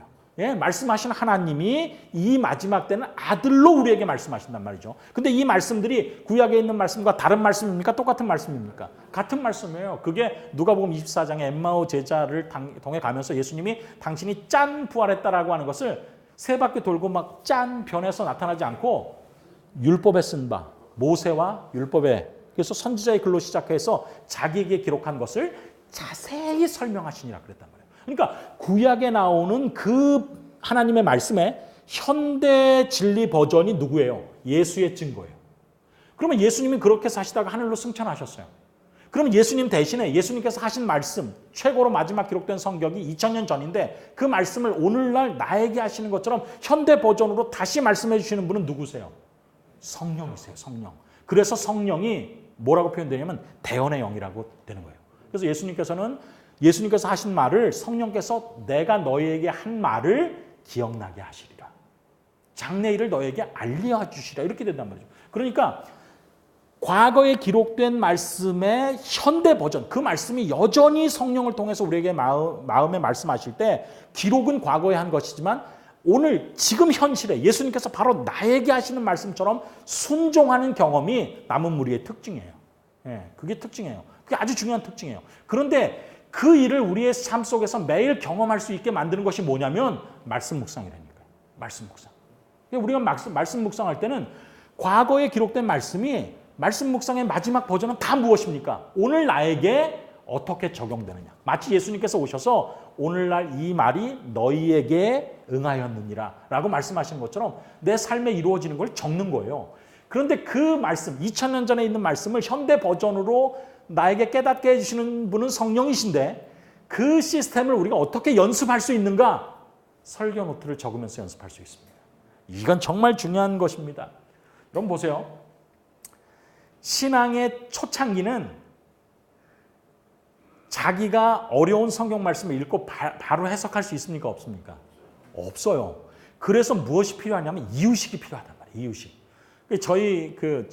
말씀하신 하나님이 이 마지막 때는 아들로 우리에게 말씀하신단 말이죠. 근데 이 말씀들이 구약에 있는 말씀과 다른 말씀입니까? 똑같은 말씀입니까? 같은 말씀이에요. 그게 누가복음 24장에 엠마오 제자를 통해 가면서 예수님이 당신이 짠 부활했다라고 하는 것을 세 바퀴 돌고 막 짠 변해서 나타나지 않고 율법에 쓴 바, 모세와 율법에 그래서 선지자의 글로 시작해서 자기에게 기록한 것을 자세히 설명하시니라 그랬단 말이에요. 그러니까 구약에 나오는 그 하나님의 말씀의 현대 진리 버전이 누구예요? 예수의 증거예요. 그러면 예수님이 그렇게 사시다가 하늘로 승천하셨어요. 그럼 예수님 대신에 예수님께서 하신 말씀, 최고로 마지막 기록된 성경이 2000년 전인데 그 말씀을 오늘날 나에게 하시는 것처럼 현대 버전으로 다시 말씀해 주시는 분은 누구세요? 성령이세요. 성령. 그래서 성령이 뭐라고 표현되냐면 대언의 영이라고 되는 거예요. 그래서 예수님께서 하신 말을 성령께서 내가 너희에게 한 말을 기억나게 하시리라. 장래일을 너에게 알려주시라. 이렇게 된단 말이죠. 그러니까 과거에 기록된 말씀의 현대 버전, 그 말씀이 여전히 성령을 통해서 우리에게 마음에 말씀하실 때 기록은 과거에 한 것이지만 오늘 지금 현실에 예수님께서 바로 나에게 하시는 말씀처럼 순종하는 경험이 남은 무리의 특징이에요. 예, 그게 특징이에요. 그게 아주 중요한 특징이에요. 그런데 그 일을 우리의 삶 속에서 매일 경험할 수 있게 만드는 것이 뭐냐면 말씀 묵상이라니까요. 말씀 묵상. 우리가 말씀 묵상할 때는 과거에 기록된 말씀이 말씀 묵상의 마지막 버전은 다 무엇입니까? 오늘 나에게 어떻게 적용되느냐. 마치 예수님께서 오셔서 오늘날 이 말이 너희에게 응하였느니라 라고 말씀하신 것처럼 내 삶에 이루어지는 걸 적는 거예요. 그런데 그 말씀, 2000년 전에 있는 말씀을 현대 버전으로 나에게 깨닫게 해주시는 분은 성령이신데 그 시스템을 우리가 어떻게 연습할 수 있는가? 설교 노트를 적으면서 연습할 수 있습니다. 이건 정말 중요한 것입니다. 여러분 보세요. 신앙의 초창기는 자기가 어려운 성경 말씀을 읽고 바로 해석할 수 있습니까? 없습니까? 없어요. 그래서 무엇이 필요하냐면 이유식이 필요하단 말이에요. 이유식. 저희 그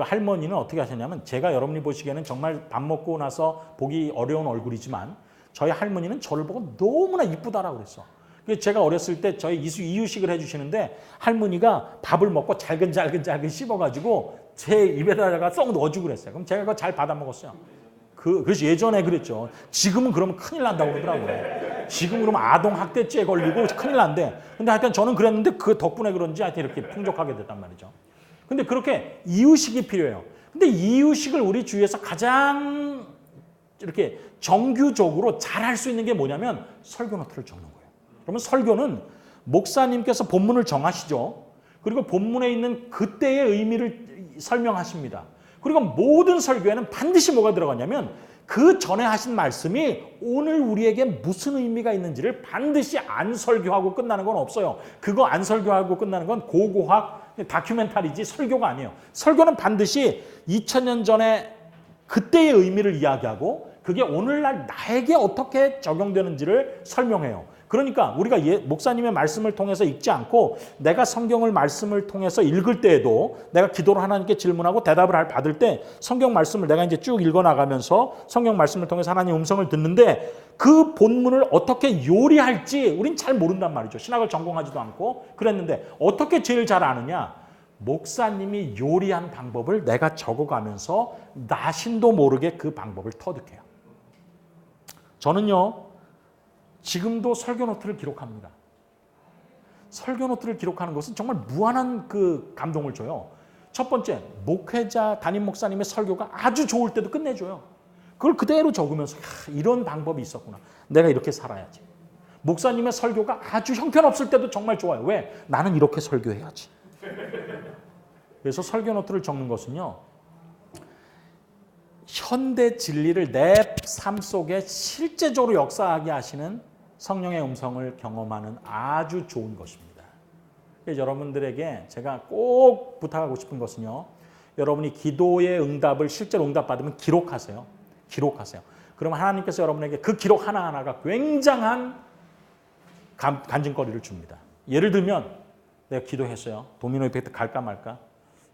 할머니는 어떻게 하셨냐면 제가 여러분이 보시기에는 정말 밥 먹고 나서 보기 어려운 얼굴이지만 저희 할머니는 저를 보고 너무나 이쁘다라고 그랬어. 제가 어렸을 때 저희 이유식을 해주시는데 할머니가 밥을 먹고 잘근 씹어가지고 제 입에다가 쏙 넣어주고 그랬어요. 그럼 제가 그거 잘 받아 먹었어요. 그래서 예전에 그랬죠. 지금은 그러면 큰일 난다고 그러더라고요. 지금 그러면 아동학대죄 걸리고 큰일 난대. 근데 하여튼 저는 그랬는데 그 덕분에 그런지 하여튼 이렇게 풍족하게 됐단 말이죠. 근데 그렇게 이유식이 필요해요. 근데 이유식을 우리 주위에서 가장 이렇게 정규적으로 잘할 수 있는 게 뭐냐면 설교 노트를 적는 거예요. 그러면 설교는 목사님께서 본문을 정하시죠. 그리고 본문에 있는 그때의 의미를 설명하십니다. 그리고 모든 설교에는 반드시 뭐가 들어가냐면 그 전에 하신 말씀이 오늘 우리에게 무슨 의미가 있는지를 반드시 안 설교하고 끝나는 건 없어요. 그거 안 설교하고 끝나는 건 고고학 다큐멘터리지 설교가 아니에요. 설교는 반드시 2000년 전에 그때의 의미를 이야기하고 그게 오늘날 나에게 어떻게 적용되는지를 설명해요. 그러니까 우리가 목사님의 말씀을 통해서 읽지 않고 내가 성경을 말씀을 통해서 읽을 때에도 내가 기도로 하나님께 질문하고 대답을 받을 때 성경 말씀을 내가 이제 쭉 읽어나가면서 성경 말씀을 통해서 하나님의 음성을 듣는데 그 본문을 어떻게 요리할지 우린 잘 모른단 말이죠. 신학을 전공하지도 않고 그랬는데 어떻게 제일 잘 아느냐? 목사님이 요리한 방법을 내가 적어가면서 나신도 모르게 그 방법을 터득해요. 저는요. 지금도 설교 노트를 기록합니다. 설교 노트를 기록하는 것은 정말 무한한 그 감동을 줘요. 첫 번째, 목회자, 담임 목사님의 설교가 아주 좋을 때도 끝내줘요. 그걸 그대로 적으면서 이런 방법이 있었구나. 내가 이렇게 살아야지. 목사님의 설교가 아주 형편없을 때도 정말 좋아요. 왜? 나는 이렇게 설교해야지. 그래서 설교 노트를 적는 것은요. 현대 진리를 내 삶 속에 실제적으로 역사하게 하시는 성령의 음성을 경험하는 아주 좋은 것입니다. 여러분들에게 제가 꼭 부탁하고 싶은 것은요. 여러분이 기도의 응답을 실제로 응답받으면 기록하세요. 기록하세요. 그러면 하나님께서 여러분에게 그 기록 하나하나가 굉장한 간증거리를 줍니다. 예를 들면 내가 기도했어요. 도미노 이펙트 갈까 말까?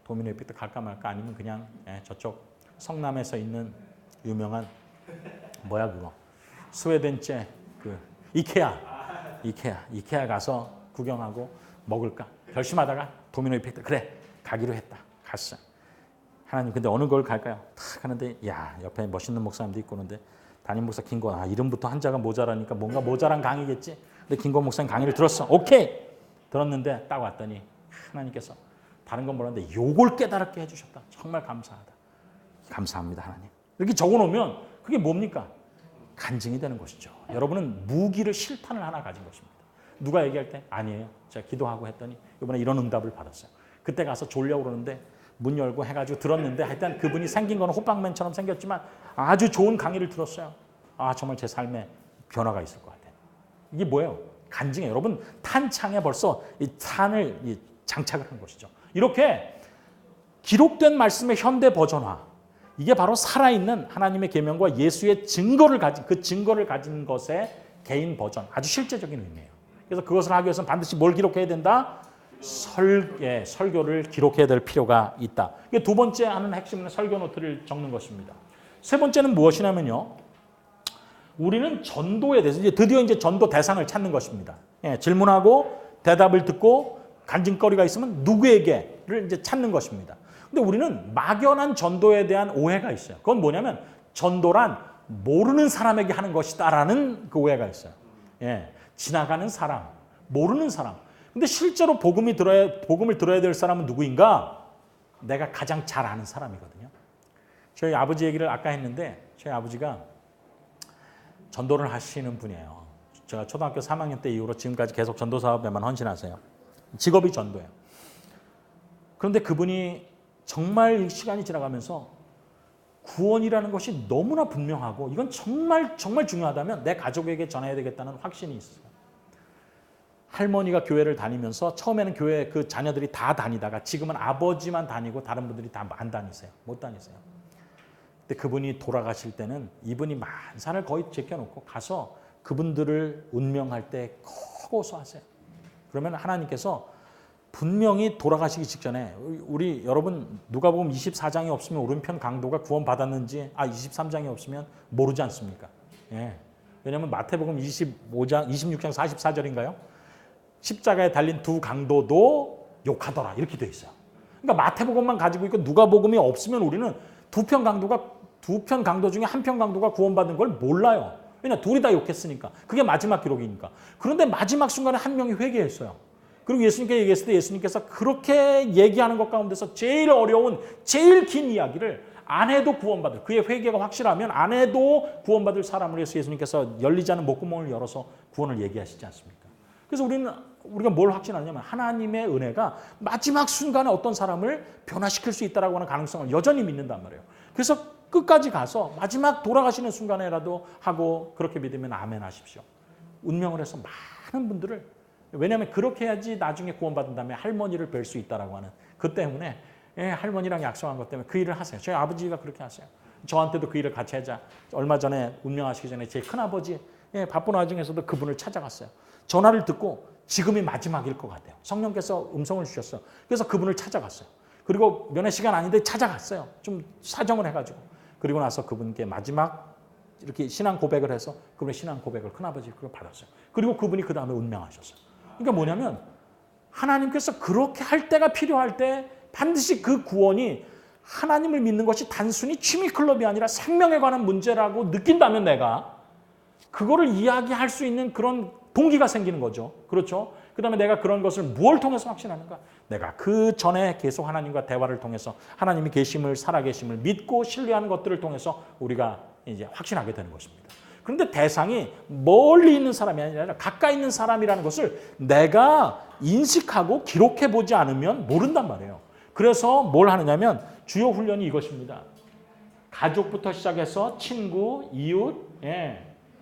도미노 이펙트 갈까 말까? 아니면 그냥 저쪽 성남에서 있는 유명한 뭐야 그거? 스웨덴제 그 이케아 가서 구경하고 먹을까? 결심하다가 도미노 이펙트 그래 가기로 했다. 갔어. 하나님 근데 어느 걸 갈까요? 탁 하는데 야 옆에 멋있는 목사님도 있고 그런데 담임 목사 김건 이름부터 한자가 모자라니까 뭔가 모자란 강의겠지. 근데 김건 목사님 강의를 들었어. 오케이 들었는데 딱 왔더니 하나님께서 다른 건 몰랐는데 요걸 깨달았게 해주셨다. 정말 감사하다. 감사합니다 하나님. 이렇게 적어놓으면 그게 뭡니까? 간증이 되는 것이죠. 여러분은 무기를 실탄을 하나 가진 것입니다. 누가 얘기할 때 아니에요. 제가 기도하고 했더니 이번에 이런 응답을 받았어요. 그때 가서 졸려고 그러는데 문 열고 해가지고 들었는데 하여튼 그분이 생긴 건 호빵맨처럼 생겼지만 아주 좋은 강의를 들었어요. 아 정말 제 삶에 변화가 있을 것 같아요. 이게 뭐예요? 간증이에요. 여러분 탄창에 벌써 이 탄을 장착을 한 것이죠. 이렇게 기록된 말씀의 현대 버전화, 이게 바로 살아있는 하나님의 계명과 예수의 증거를 가진 그 증거를 가진 것의 개인 버전, 아주 실제적인 의미예요. 그래서 그것을 하기 위해서는 반드시 뭘 기록해야 된다? 설교를 기록해야 될 필요가 있다. 이게 두 번째 하는 핵심은 설교 노트를 적는 것입니다. 세 번째는 무엇이냐면요. 우리는 전도에 대해서 드디어 이제 전도 대상을 찾는 것입니다. 질문하고 대답을 듣고 간증거리가 있으면 누구에게를 이제 찾는 것입니다. 근데 우리는 막연한 전도에 대한 오해가 있어요. 그건 뭐냐면 전도란 모르는 사람에게 하는 것이다라는 그 오해가 있어요. 지나가는 사람, 모르는 사람. 근데 실제로 복음을 들어야 될 사람은 누구인가? 내가 가장 잘 아는 사람이거든요. 저희 아버지 얘기를 아까 했는데 저희 아버지가 전도를 하시는 분이에요. 제가 초등학교 3학년 때 이후로 지금까지 계속 전도 사업에만 헌신하세요. 직업이 전도예요. 그런데 그분이 정말 시간이 지나가면서 구원이라는 것이 너무나 분명하고 이건 정말 중요하다면 내 가족에게 전해야 되겠다는 확신이 있어요. 할머니가 교회를 다니면서 처음에는 교회 그 자녀들이 다 다니다가 지금은 아버지만 다니고 다른 분들이 다 안 다니세요. 못 다니세요. 근데 그분이 돌아가실 때는 이분이 만산을 거의 제껴놓고 가서 그분들을 운명할 때 고소하세요. 그러면 하나님께서 분명히 돌아가시기 직전에 우리 여러분 누가복음 24장이 없으면 오른편 강도가 구원받았는지 23장이 없으면 모르지 않습니까? 왜냐하면 마태복음 26장 44절인가요? 십자가에 달린 두 강도도 욕하더라 이렇게 돼 있어요. 그러니까 마태복음만 가지고 있고 누가복음이 없으면 우리는 두 편 강도 중에 한 편 강도가 구원받은 걸 몰라요. 왜냐 둘이 다 욕했으니까. 그게 마지막 기록이니까. 그런데 마지막 순간에 한 명이 회개했어요. 그리고 예수님께 얘기했을 때 예수님께서 그렇게 얘기하는 것 가운데서 제일 어려운 제일 긴 이야기를 안 해도 구원받을, 그의 회개가 확실하면 안 해도 구원받을 사람을 위해서 예수님께서 열리지 않은 목구멍을 열어서 구원을 얘기하시지 않습니까? 그래서 우리가 뭘 확신하냐면 하나님의 은혜가 마지막 순간에 어떤 사람을 변화시킬 수 있다라고 하는 가능성을 여전히 믿는단 말이에요. 그래서 끝까지 가서 마지막 돌아가시는 순간에라도 하고 그렇게 믿으면 아멘 하십시오. 운명을 해서 많은 분들을, 왜냐하면 그렇게 해야지 나중에 구원받은 다음에 할머니를 뵐 수 있다라고 하는 그 때문에 할머니랑 약속한 것 때문에 그 일을 하세요. 저희 아버지가 그렇게 하세요. 저한테도 그 일을 같이 하자. 얼마 전에 운명하시기 전에 제 큰아버지 바쁜 와중에서도 그분을 찾아갔어요. 전화를 듣고 지금이 마지막일 것 같아요. 성령께서 음성을 주셨어요. 그래서 그분을 찾아갔어요. 그리고 면회 시간 아닌데 찾아갔어요. 좀 사정을 해가지고. 그리고 나서 그분께 마지막 이렇게 신앙 고백을 해서 그분의 신앙 고백을 큰아버지 그걸 받았어요. 그리고 그분이 그 다음에 운명하셨어요. 그러니까 뭐냐면 하나님께서 그렇게 할 때가 필요할 때 반드시 그 구원이 하나님을 믿는 것이 단순히 취미클럽이 아니라 생명에 관한 문제라고 느낀다면 내가 그거를 이야기할 수 있는 그런 동기가 생기는 거죠. 그렇죠? 그 다음에 내가 그런 것을 무엇을 통해서 확신하는가? 내가 그 전에 계속 하나님과 대화를 통해서 하나님이 계심을, 살아계심을 믿고 신뢰하는 것들을 통해서 우리가 이제 확신하게 되는 것입니다. 그런데 대상이 멀리 있는 사람이 아니라 가까이 있는 사람이라는 것을 내가 인식하고 기록해 보지 않으면 모른단 말이에요. 그래서 뭘 하느냐면 주요 훈련이 이것입니다. 가족부터 시작해서 친구, 이웃,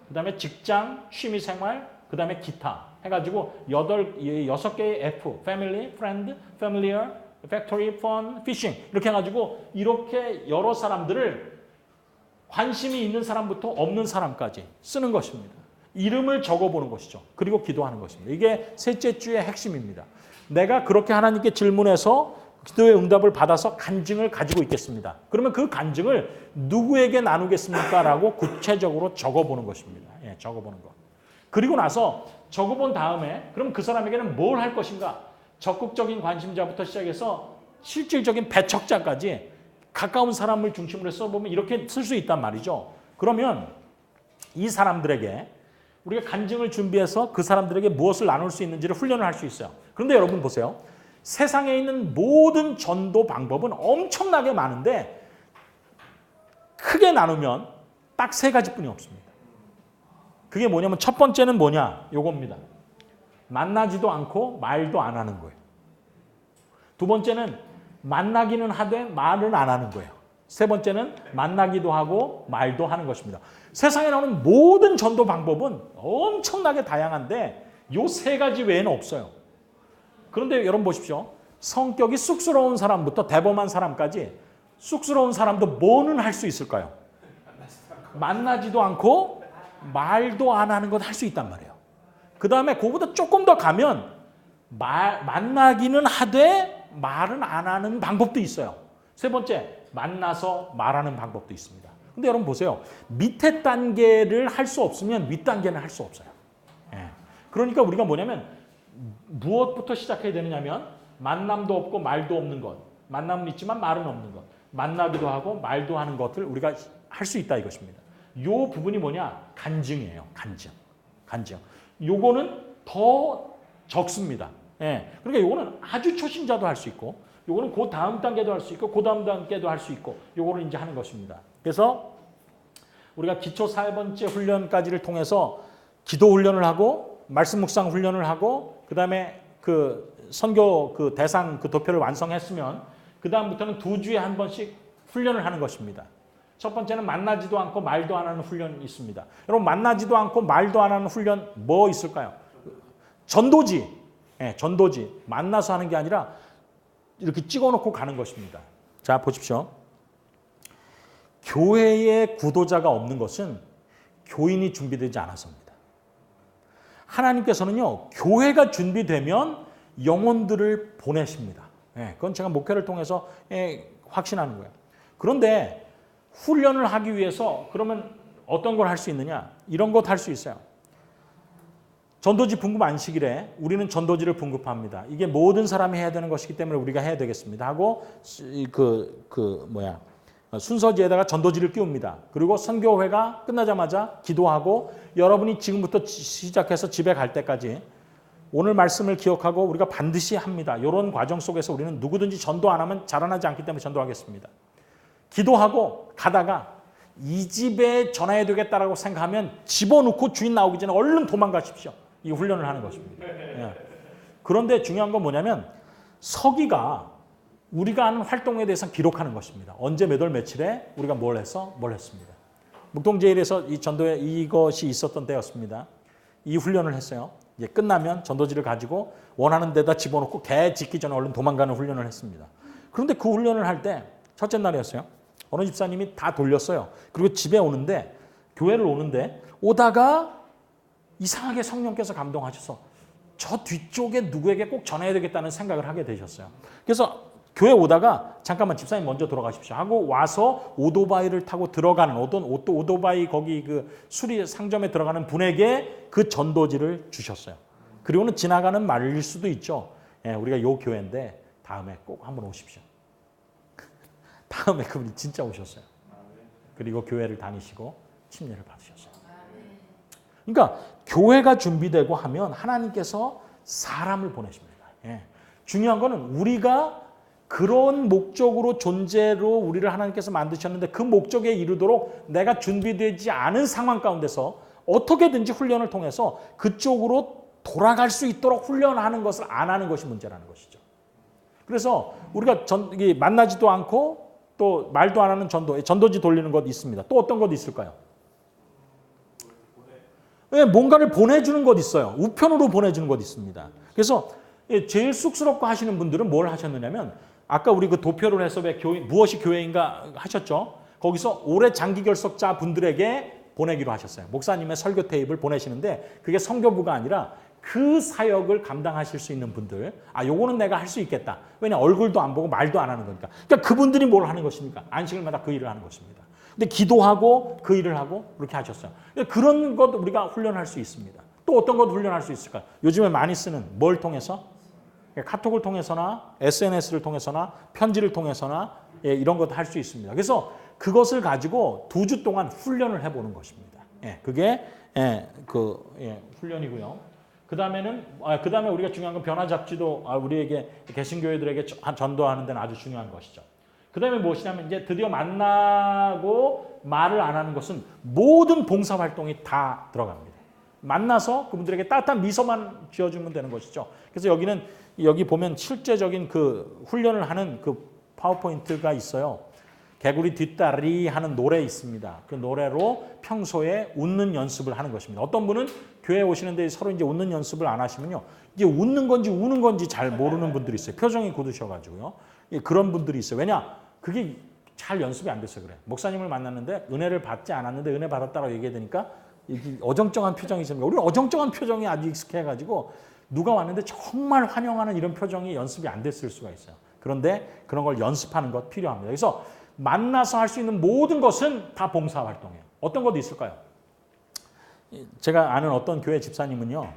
그다음에 직장, 취미생활, 그다음에 기타 해가지고 6개의 F, Family, Friend, Familiar, Factory, Fun, Fishing 이렇게 해가지고 이렇게 여러 사람들을 관심이 있는 사람부터 없는 사람까지 쓰는 것입니다. 이름을 적어보는 것이죠. 그리고 기도하는 것입니다. 이게 셋째 주의 핵심입니다. 내가 그렇게 하나님께 질문해서 기도의 응답을 받아서 간증을 가지고 있겠습니다. 그러면 그 간증을 누구에게 나누겠습니까? 라고 구체적으로 적어보는 것입니다. 적어보는 것. 그리고 나서 적어본 다음에 그럼 그 사람에게는 뭘 할 것인가? 적극적인 관심자부터 시작해서 실질적인 배척자까지 가까운 사람을 중심으로 써보면 이렇게 쓸 수 있단 말이죠. 그러면 이 사람들에게 우리가 간증을 준비해서 그 사람들에게 무엇을 나눌 수 있는지를 훈련을 할 수 있어요. 그런데 여러분 보세요. 세상에 있는 모든 전도 방법은 엄청나게 많은데 크게 나누면 딱 3가지뿐이 없습니다. 그게 뭐냐면 첫 번째는 뭐냐? 요겁니다. 만나지도 않고 말도 안 하는 거예요. 두 번째는 만나기는 하되 말은 안 하는 거예요. 세 번째는 만나기도 하고 말도 하는 것입니다. 세상에 나오는 모든 전도 방법은 엄청나게 다양한데 요 세 가지 외에는 없어요. 그런데 여러분 보십시오. 성격이 쑥스러운 사람부터 대범한 사람까지 쑥스러운 사람도 뭐는 할 수 있을까요? 만나지도 않고 말도 안 하는 것 할 수 있단 말이에요. 그 다음에 그거보다 조금 더 가면 만나기는 하되 말은 안 하는 방법도 있어요. 세 번째, 만나서 말하는 방법도 있습니다. 근데 여러분 보세요. 밑에 단계를 할 수 없으면 윗 단계는 할 수 없어요. 예. 그러니까 우리가 뭐냐면 무엇부터 시작해야 되느냐면 만남도 없고 말도 없는 것. 만남은 있지만 말은 없는 것. 만나기도 하고 말도 하는 것을 우리가 할 수 있다 이것입니다. 요 부분이 뭐냐? 간증이에요. 간증. 요거는 더 적습니다. 예. 그러니까 요거는 아주 초신자도 할 수 있고 요거는 그 다음 단계도 할 수 있고 그 다음 단계도 할 수 있고 요거를 이제 하는 것입니다. 그래서 우리가 기초 4번째 훈련까지를 통해서 기도 훈련을 하고 말씀 묵상 훈련을 하고 그다음에 그 선교 그 대상 그 도표를 완성했으면 그다음부터는 2주에 한 번씩 훈련을 하는 것입니다. 첫 번째는 만나지도 않고 말도 안 하는 훈련이 있습니다. 여러분 만나지도 않고 말도 안 하는 훈련 뭐 있을까요? 전도지. 예, 전도지. 만나서 하는 게 아니라 이렇게 찍어놓고 가는 것입니다. 자, 보십시오. 교회에 구도자가 없는 것은 교인이 준비되지 않아서입니다. 하나님께서는요, 교회가 준비되면 영혼들을 보내십니다. 예, 그건 제가 목회를 통해서 확신하는 거예요. 그런데 훈련을 하기 위해서 그러면 어떤 걸 할 수 있느냐? 이런 것 할 수 있어요. 전도지 분급 안식일에 우리는 전도지를 분급합니다. 이게 모든 사람이 해야 되는 것이기 때문에 우리가 해야 되겠습니다. 하고 순서지에다가 전도지를 띄웁니다. 그리고 선교회가 끝나자마자 기도하고 여러분이 지금부터 시작해서 집에 갈 때까지 오늘 말씀을 기억하고 우리가 반드시 합니다. 이런 과정 속에서 우리는 누구든지 전도 안 하면 자라나지 않기 때문에 전도하겠습니다. 기도하고 가다가 이 집에 전화해야 되겠다라고 생각하면 집어넣고 주인 나오기 전에 얼른 도망가십시오. 이 훈련을 하는 것입니다. 예. 그런데 중요한 건 뭐냐면 서기가 우리가 하는 활동에 대해서 기록하는 것입니다. 언제 몇 월 며칠에 우리가 뭘 해서 뭘 했습니다. 묵동제일에서 이 전도에 이것이 있었던 때였습니다. 이 훈련을 했어요. 이제 끝나면 전도지를 가지고 원하는 데다 집어넣고 개 짖기 전에 얼른 도망가는 훈련을 했습니다. 그런데 그 훈련을 할 때 첫째 날이었어요. 어느 집사님이 다 돌렸어요. 그리고 집에 오는데 교회를 오는데 오다가 이상하게 성령께서 감동하셔서 저 뒤쪽에 누구에게 꼭 전해야 되겠다는 생각을 하게 되셨어요. 그래서 교회 오다가 잠깐만 집사님 먼저 돌아가십시오 하고 와서 오토바이를 타고 들어가는 어떤 오토바이 거기 그 수리 상점에 들어가는 분에게 그 전도지를 주셨어요. 그리고는 지나가는 말일 수도 있죠. 예, 우리가 요 교회인데 다음에 꼭 한번 오십시오. 다음에 그분이 진짜 오셨어요. 그리고 교회를 다니시고 침례를 받으셨어요. 그러니까 교회가 준비되고 하면 하나님께서 사람을 보내십니다. 예. 중요한 거는 우리가 그런 목적으로 존재로 우리를 하나님께서 만드셨는데 그 목적에 이르도록 내가 준비되지 않은 상황 가운데서 어떻게든지 훈련을 통해서 그쪽으로 돌아갈 수 있도록 훈련하는 것을 안 하는 것이 문제라는 것이죠. 그래서 우리가 만나지도 않고 또 말도 안 하는 전도지 돌리는 것 있습니다. 또 어떤 것 있을까요? 네, 뭔가를 보내주는 것 있어요. 우편으로 보내주는 것 있습니다. 그래서 제일 쑥스럽고 하시는 분들은 뭘 하셨느냐면 아까 우리 그 도표를 해서 왜 무엇이 교회인가 하셨죠? 거기서 오래 장기 결석자 분들에게 보내기로 하셨어요. 목사님의 설교 테이프를 보내시는데 그게 선교부가 아니라 그 사역을 감당하실 수 있는 분들, 요거는 내가 할 수 있겠다. 왜냐 얼굴도 안 보고 말도 안 하는 거니까. 그러니까 그분들이 뭘 하는 것입니까? 안식일마다 그 일을 하는 것입니다. 근데 기도하고 그 일을 하고 그렇게 하셨어요. 그런 것 우리가 훈련할 수 있습니다. 또 어떤 것 훈련할 수 있을까요? 요즘에 많이 쓰는 뭘 통해서? 카톡을 통해서나 SNS를 통해서나 편지를 통해서나 이런 것도 할 수 있습니다. 그래서 그것을 가지고 2주 동안 훈련을 해보는 것입니다. 그게 훈련이고요. 그 다음에 우리가 중요한 건 변화 잡지도 우리에게 개신교회들에게 전도하는 데는 아주 중요한 것이죠. 그 다음에 무엇이냐면 이제 드디어 만나고 말을 안 하는 것은 모든 봉사활동이 다 들어갑니다. 만나서 그분들에게 따뜻한 미소만 지어주면 되는 것이죠. 그래서 여기 보면 실제적인 그 훈련을 하는 그 파워포인트가 있어요. 개구리 뒷다리 하는 노래 있습니다. 그 노래로 평소에 웃는 연습을 하는 것입니다. 어떤 분은 교회 오시는데 서로 이제 웃는 연습을 안 하시면요. 이게 웃는 건지 우는 건지 잘 모르는 분들이 있어요. 표정이 굳으셔가지고요. 그런 분들이 있어요. 왜냐? 그게 잘 연습이 안 돼서 그래. 목사님을 만났는데 은혜를 받지 않았는데 은혜 받았다고 얘기해야 되니까 이게 어정쩡한 표정이 있습니다. 우리는 어정쩡한 표정이 아주 익숙해가지고 누가 왔는데 정말 환영하는 이런 표정이 연습이 안 됐을 수가 있어요. 그런데 그런 걸 연습하는 것 필요합니다. 그래서 만나서 할 수 있는 모든 것은 다 봉사활동이에요. 어떤 것도 있을까요? 제가 아는 어떤 교회 집사님은요.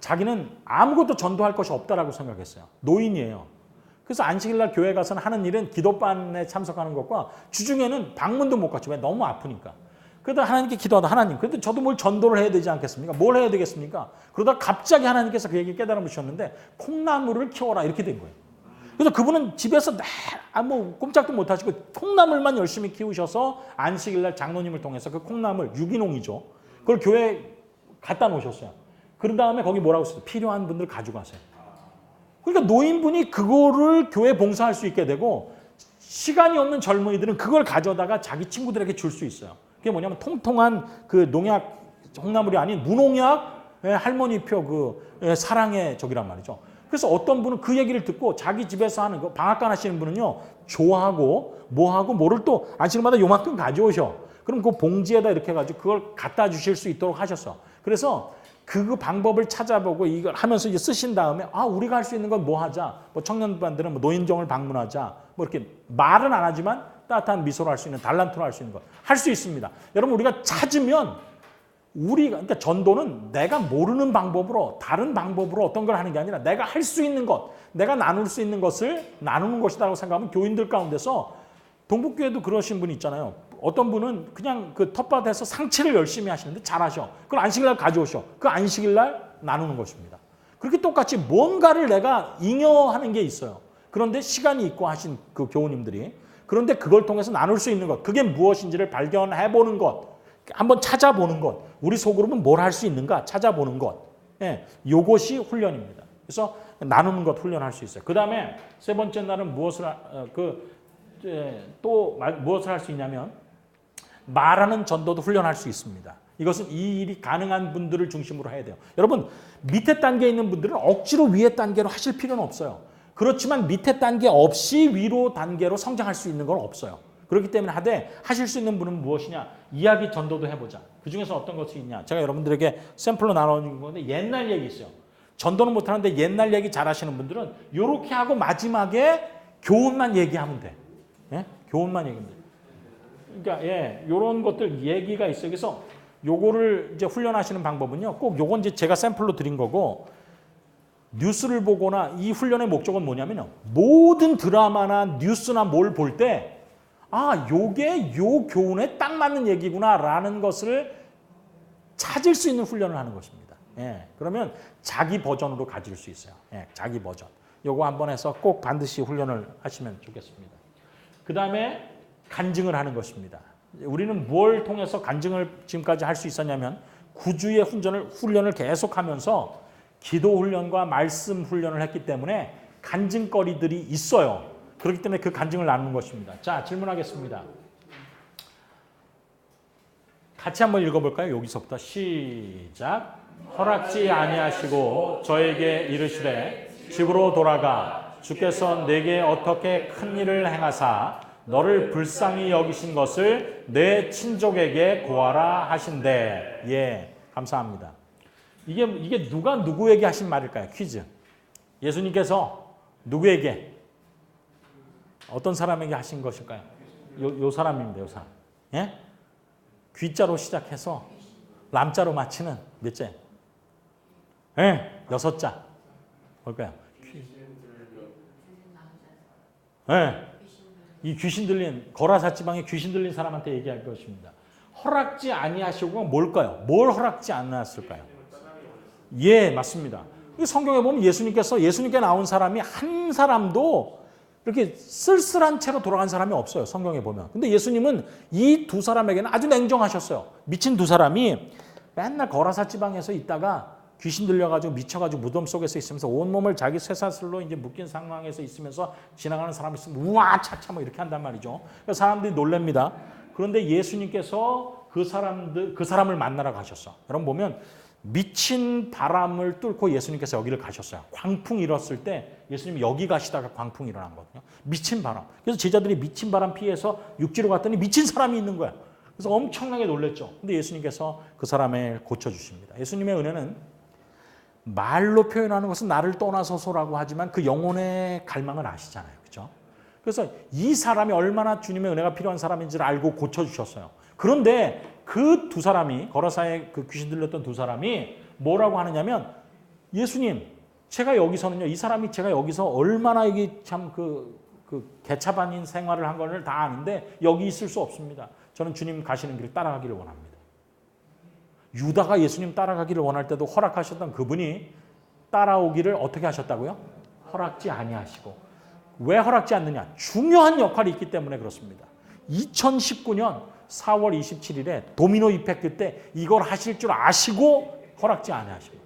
자기는 아무것도 전도할 것이 없다라고 생각했어요. 노인이에요. 그래서 안식일날 교회 가서는 하는 일은 기도반에 참석하는 것과 주중에는 방문도 못 갔죠. 왜? 너무 아프니까. 그러다 하나님께 기도하다 하나님, 그래도 저도 뭘 전도를 해야 되지 않겠습니까? 뭘 해야 되겠습니까? 그러다 갑자기 하나님께서 그 얘기 깨달음을 주셨는데 콩나물을 키워라 이렇게 된 거예요. 그래서 그분은 집에서 뭐 꼼짝도 못 하시고 콩나물만 열심히 키우셔서 안식일날 장로님을 통해서 그 콩나물 유기농이죠. 그걸 교회에 갖다 놓으셨어요. 그런 다음에 거기 뭐라고 써요? 필요한 분들 가져가세요. 그러니까 노인분이 그거를 교회 봉사할 수 있게 되고 시간이 없는 젊은이들은 그걸 가져다가 자기 친구들에게 줄 수 있어요. 그게 뭐냐면 통통한 그 농약 콩나물이 아닌 무농약 할머니표 그 사랑의 적이란 말이죠. 그래서 어떤 분은 그 얘기를 듣고 자기 집에서 하는 거 방앗간 하시는 분은요. 좋아하고 뭐하고 뭐를 또 안식일마다 요만큼 가져오셔. 그럼 그 봉지에다 이렇게 해가지고 그걸 갖다 주실 수 있도록 하셨어. 그래서 그 방법을 찾아보고 이걸 하면서 이제 쓰신 다음에 우리가 할 수 있는 건 뭐 하자. 뭐 청년반들은 뭐 노인정을 방문하자. 뭐 이렇게 말은 안 하지만 따뜻한 미소로 할 수 있는 달란트로 할 수 있는 거 할 수 있습니다. 여러분 우리가 찾으면 그러니까 전도는 내가 모르는 방법으로 다른 방법으로 어떤 걸 하는 게 아니라 내가 할 수 있는 것, 내가 나눌 수 있는 것을 나누는 것이라고 생각하면 교인들 가운데서 동북교회도 그러신 분이 있잖아요. 어떤 분은 그냥 그 텃밭에서 상치를 열심히 하시는데 잘하셔. 그걸 안식일날 가져오셔. 그 안식일날 나누는 것입니다. 그렇게 똑같이 뭔가를 내가 잉여하는 게 있어요. 그런데 시간이 있고 하신 그 교우님들이 그런데 그걸 통해서 나눌 수 있는 것, 그게 무엇인지를 발견해보는 것, 한번 찾아보는 것, 우리 속으로는 뭘 할 수 있는가 찾아보는 것, 이것이 훈련입니다. 그래서 나누는 것 훈련할 수 있어요. 그 다음에 세 번째 날은 무엇을 할 수 있냐면 말하는 전도도 훈련할 수 있습니다. 이것은 이 일이 가능한 분들을 중심으로 해야 돼요. 여러분 밑에 단계에 있는 분들은 억지로 위에 단계로 하실 필요는 없어요. 그렇지만 밑에 단계 없이 위로 단계로 성장할 수 있는 건 없어요. 그렇기 때문에 하실 수 있는 분은 무엇이냐? 이야기 전도도 해보자. 그중에서 어떤 것이 있냐? 제가 여러분들에게 샘플로 나눠준 건데 옛날 얘기 있어요. 전도는 못하는데 옛날 얘기 잘하시는 분들은 이렇게 하고 마지막에 교훈만 얘기하면 돼. 예? 교훈만 얘기하면 돼. 그러니까 이런 것들 얘기가 있어요. 그래서 요거를 이제 훈련하시는 방법은요. 꼭 요건 이제 제가 샘플로 드린 거고 뉴스를 보거나 이 훈련의 목적은 뭐냐면요. 모든 드라마나 뉴스나 뭘 볼 때 요게 요 교훈에 딱 맞는 얘기구나라는 것을 찾을 수 있는 훈련을 하는 것입니다. 그러면 자기 버전으로 가질 수 있어요. 자기 버전. 요거 한번 해서 꼭 반드시 훈련을 하시면 좋겠습니다. 그 다음에 간증을 하는 것입니다. 우리는 뭘 통해서 간증을 지금까지 할 수 있었냐면 구주의 훈련을 계속하면서 기도 훈련과 말씀 훈련을 했기 때문에 간증거리들이 있어요. 그렇기 때문에 그 간증을 나누는 것입니다. 자, 질문하겠습니다. 같이 한번 읽어볼까요? 여기서부터 시작. 허락지 아니하시고 저에게 이르시되 집으로 돌아가 주께서 내게 어떻게 큰 일을 행하사 너를 불쌍히 여기신 것을 내 친족에게 고하라 하신대. 감사합니다. 이게 누가 누구에게 하신 말일까요? 퀴즈. 예수님께서 누구에게 어떤 사람에게 하신 것일까요? 요 사람입니다. 요 사람. 귀자로 시작해서 람자로 마치는 몇째? 6자. 뭘까요? 이 귀신 들린 거라사 지방에 귀신 들린 사람한테 얘기할 것입니다. 허락지 아니하시고가 뭘까요? 뭘 허락지 않았을까요? 맞습니다. 성경에 보면 예수님께 나온 사람이 한 사람도 이렇게 쓸쓸한 채로 돌아간 사람이 없어요. 성경에 보면. 근데 예수님은 이 두 사람에게는 아주 냉정하셨어요. 미친 두 사람이 맨날 거라사 지방에서 있다가 귀신 들려가지고 미쳐가지고 무덤 속에서 있으면서 온몸을 자기 쇠사슬로 이제 묶인 상황에서 있으면서 지나가는 사람이 있으면 우와 차차 뭐 이렇게 한단 말이죠. 그러니까 사람들이 놀랍니다. 그런데 예수님께서 그 사람을 만나러 가셨어. 여러분 보면 미친 바람을 뚫고 예수님께서 여기를 가셨어요. 광풍이 일었을 때 예수님이 여기 가시다가 광풍이 일어난 거거든요. 미친 바람. 그래서 제자들이 미친 바람 피해서 육지로 갔더니 미친 사람이 있는 거야. 그래서 엄청나게 놀랬죠. 근데 예수님께서 그 사람을 고쳐주십니다. 예수님의 은혜는 말로 표현하는 것은 나를 떠나서서라고 하지만 그 영혼의 갈망을 아시잖아요. 그렇죠? 그래서 이 사람이 얼마나 주님의 은혜가 필요한 사람인지를 알고 고쳐주셨어요. 그런데 그 두 사람이 거라사에 그 귀신 들렸던 두 사람이 뭐라고 하느냐면 예수님 제가 여기서는요 이 사람이 제가 여기서 얼마나 이게 참 그 개차반인 생활을 한 거를 다 아는데 여기 있을 수 없습니다. 저는 주님 가시는 길을 따라가기를 원합니다. 유다가 예수님 따라가기를 원할 때도 허락하셨던 그분이 따라오기를 어떻게 하셨다고요? 허락지 아니하시고. 왜 허락지 않느냐? 중요한 역할이 있기 때문에 그렇습니다. 2019년 4월 27일에 도미노 이펙트 때 이걸 하실 줄 아시고 허락지 아니하시고.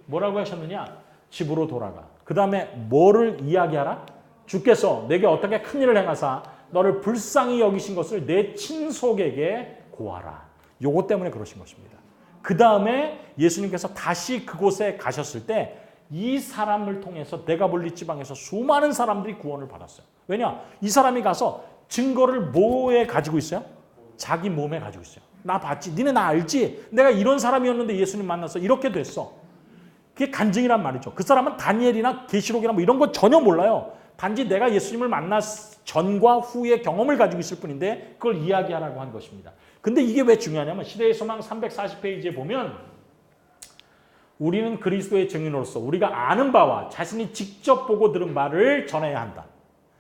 뭐라고 하셨느냐? 집으로 돌아가. 그 다음에 뭐를 이야기하라? 주께서 내게 어떻게 큰일을 행하사 너를 불쌍히 여기신 것을 내 친속에게 고하라. 요거 때문에 그러신 것입니다. 그 다음에 예수님께서 다시 그곳에 가셨을 때 이 사람을 통해서 데가볼리 지방에서 수많은 사람들이 구원을 받았어요. 왜냐? 이 사람이 가서 증거를 뭐에 가지고 있어요? 자기 몸에 가지고 있어요. 나 봤지? 니네 나 알지? 내가 이런 사람이었는데 예수님 만나서 이렇게 됐어. 그게 간증이란 말이죠. 그 사람은 다니엘이나 계시록이나 뭐 이런 거 전혀 몰라요. 단지 내가 예수님을 만나 전과 후의 경험을 가지고 있을 뿐인데 그걸 이야기하라고 한 것입니다. 근데 이게 왜 중요하냐면 시대의 소망 340페이지에 보면 우리는 그리스도의 증인으로서 우리가 아는 바와 자신이 직접 보고 들은 바를 전해야 한다.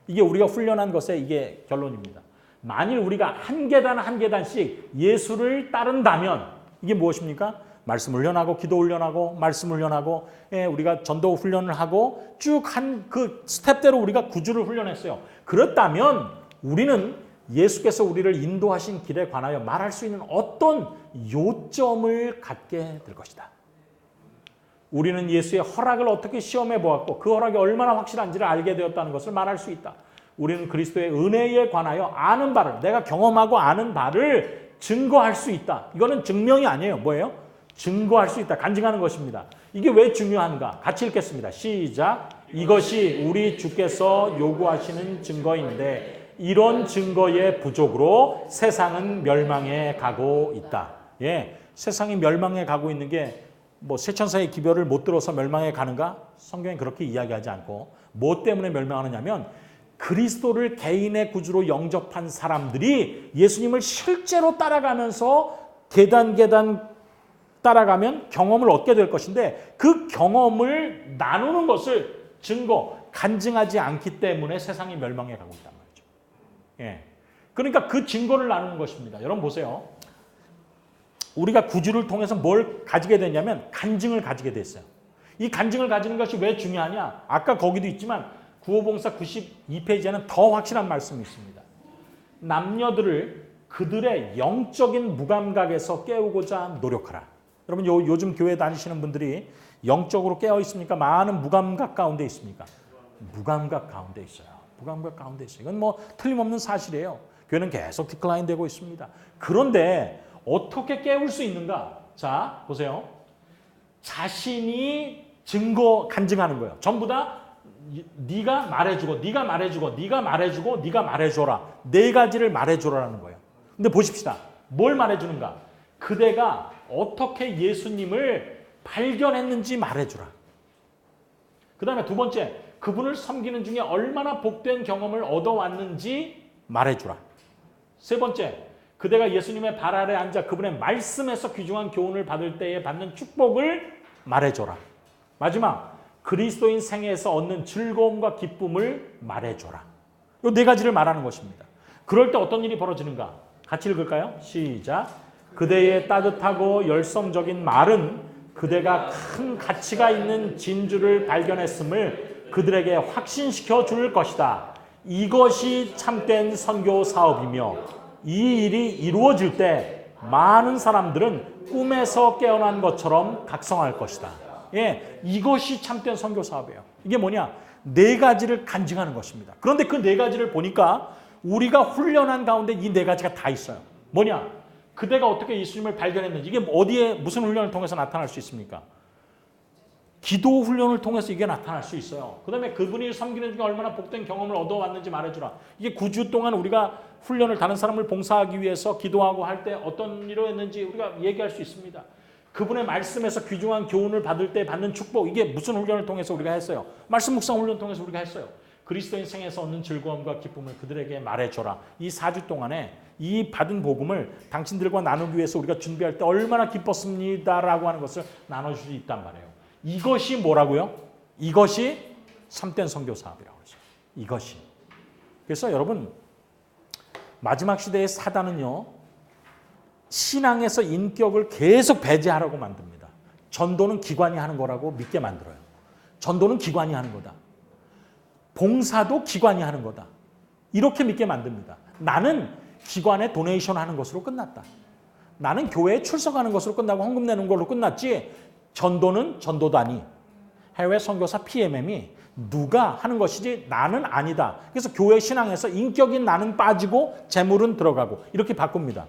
이게 우리가 훈련한 것의 이게 결론입니다. 만일 우리가 한 계단 한 계단씩 예수를 따른다면 이게 무엇입니까? 말씀 훈련하고 기도 훈련하고 말씀 훈련하고 우리가 전도 훈련을 하고 쭉 한 그 스텝대로 우리가 구주를 훈련했어요. 그렇다면 우리는 예수께서 우리를 인도하신 길에 관하여 말할 수 있는 어떤 요점을 갖게 될 것이다. 우리는 예수의 허락을 어떻게 시험해 보았고 그 허락이 얼마나 확실한지를 알게 되었다는 것을 말할 수 있다. 우리는 그리스도의 은혜에 관하여 아는 바를 내가 경험하고 아는 바를 증거할 수 있다. 이거는 증명이 아니에요. 뭐예요? 증거할 수 있다. 간증하는 것입니다. 이게 왜 중요한가? 같이 읽겠습니다. 시작. 이것이 우리 주께서 요구하시는 증거인데 이런 증거의 부족으로 세상은 멸망해 가고 있다. 예, 세상이 멸망해 가고 있는 게 뭐 세천사의 기별을 못 들어서 멸망해 가는가? 성경이 그렇게 이야기하지 않고 뭐 때문에 멸망하느냐면 그리스도를 개인의 구주로 영접한 사람들이 예수님을 실제로 따라가면서 계단 따라가면 경험을 얻게 될 것인데 그 경험을 나누는 것을 간증하지 않기 때문에 세상이 멸망해 가고 있단 말이죠. 예. 그러니까 그 증거를 나누는 것입니다. 여러분 보세요. 우리가 구주를 통해서 뭘 가지게 되냐면 간증을 가지게 됐어요. 이 간증을 가지는 것이 왜 중요하냐? 아까 거기도 있지만 구호봉사 92페이지에는 더 확실한 말씀이 있습니다. 남녀들을 그들의 영적인 무감각에서 깨우고자 노력하라. 여러분 요즘 교회 다니시는 분들이 영적으로 깨어 있습니까? 많은 무감각 가운데 있습니까? 무감각 가운데 있어요. 무감각 가운데 있어요. 이건 뭐 틀림없는 사실이에요. 교회는 계속 디클라인 되고 있습니다. 그런데 어떻게 깨울 수 있는가? 자, 보세요. 자신이 간증하는 거예요. 전부 다 네가 말해주고, 네가 말해주고, 네가 말해주고, 네가 말해줘라. 네 가지를 말해줘라는 거예요. 근데 보십시다. 뭘 말해주는가? 그대가 어떻게 예수님을 발견했는지 말해주라. 그 다음에 두 번째, 그분을 섬기는 중에 얼마나 복된 경험을 얻어왔는지 말해주라. 세 번째, 그대가 예수님의 발 아래 앉아 그분의 말씀에서 귀중한 교훈을 받을 때에 받는 축복을 말해줘라. 마지막, 그리스도인 생애에서 얻는 즐거움과 기쁨을 말해줘라. 이 네 가지를 말하는 것입니다. 그럴 때 어떤 일이 벌어지는가? 같이 읽을까요? 시작. 그대의 따뜻하고 열성적인 말은 그대가 큰 가치가 있는 진주를 발견했음을 그들에게 확신시켜 줄 것이다. 이것이 참된 선교 사업이며 이 일이 이루어질 때 많은 사람들은 꿈에서 깨어난 것처럼 각성할 것이다. 예, 이것이 참된 선교 사업이에요. 이게 뭐냐? 네 가지를 간증하는 것입니다. 그런데 그 네 가지를 보니까 우리가 훈련한 가운데 이 네 가지가 다 있어요. 뭐냐? 그대가 어떻게 예수님을 발견했는지, 이게 어디에 무슨 훈련을 통해서 나타날 수 있습니까? 기도 훈련을 통해서 이게 나타날 수 있어요. 그 다음에 그분이 섬기는 중에 얼마나 복된 경험을 얻어왔는지 말해주라. 이게 9주 동안 우리가 훈련을 다른 사람을 봉사하기 위해서 기도하고 할 때 어떤 일을 했는지 우리가 얘기할 수 있습니다. 그분의 말씀에서 귀중한 교훈을 받을 때 받는 축복, 이게 무슨 훈련을 통해서 우리가 했어요? 말씀 묵상 훈련 통해서 우리가 했어요. 그리스도인 생에서 얻는 즐거움과 기쁨을 그들에게 말해줘라. 이 4주 동안에 이 받은 복음을 당신들과 나누기 위해서 우리가 준비할 때 얼마나 기뻤습니다라고 하는 것을 나눠줄 수 있단 말이에요. 이것이 뭐라고요? 이것이 참된 선교 사업이라고 그러죠. 이것이. 그래서 여러분, 마지막 시대의 사단은요, 신앙에서 인격을 계속 배제하라고 만듭니다. 전도는 기관이 하는 거라고 믿게 만들어요. 전도는 기관이 하는 거다. 봉사도 기관이 하는 거다. 이렇게 믿게 만듭니다. 나는 기관에 도네이션 하는 것으로 끝났다. 나는 교회에 출석하는 것으로 끝나고 헌금 내는 걸로 끝났지, 전도는 전도단이, 해외 선교사 PMM이 누가 하는 것이지 나는 아니다. 그래서 교회 신앙에서 인격인 나는 빠지고 재물은 들어가고 이렇게 바꿉니다.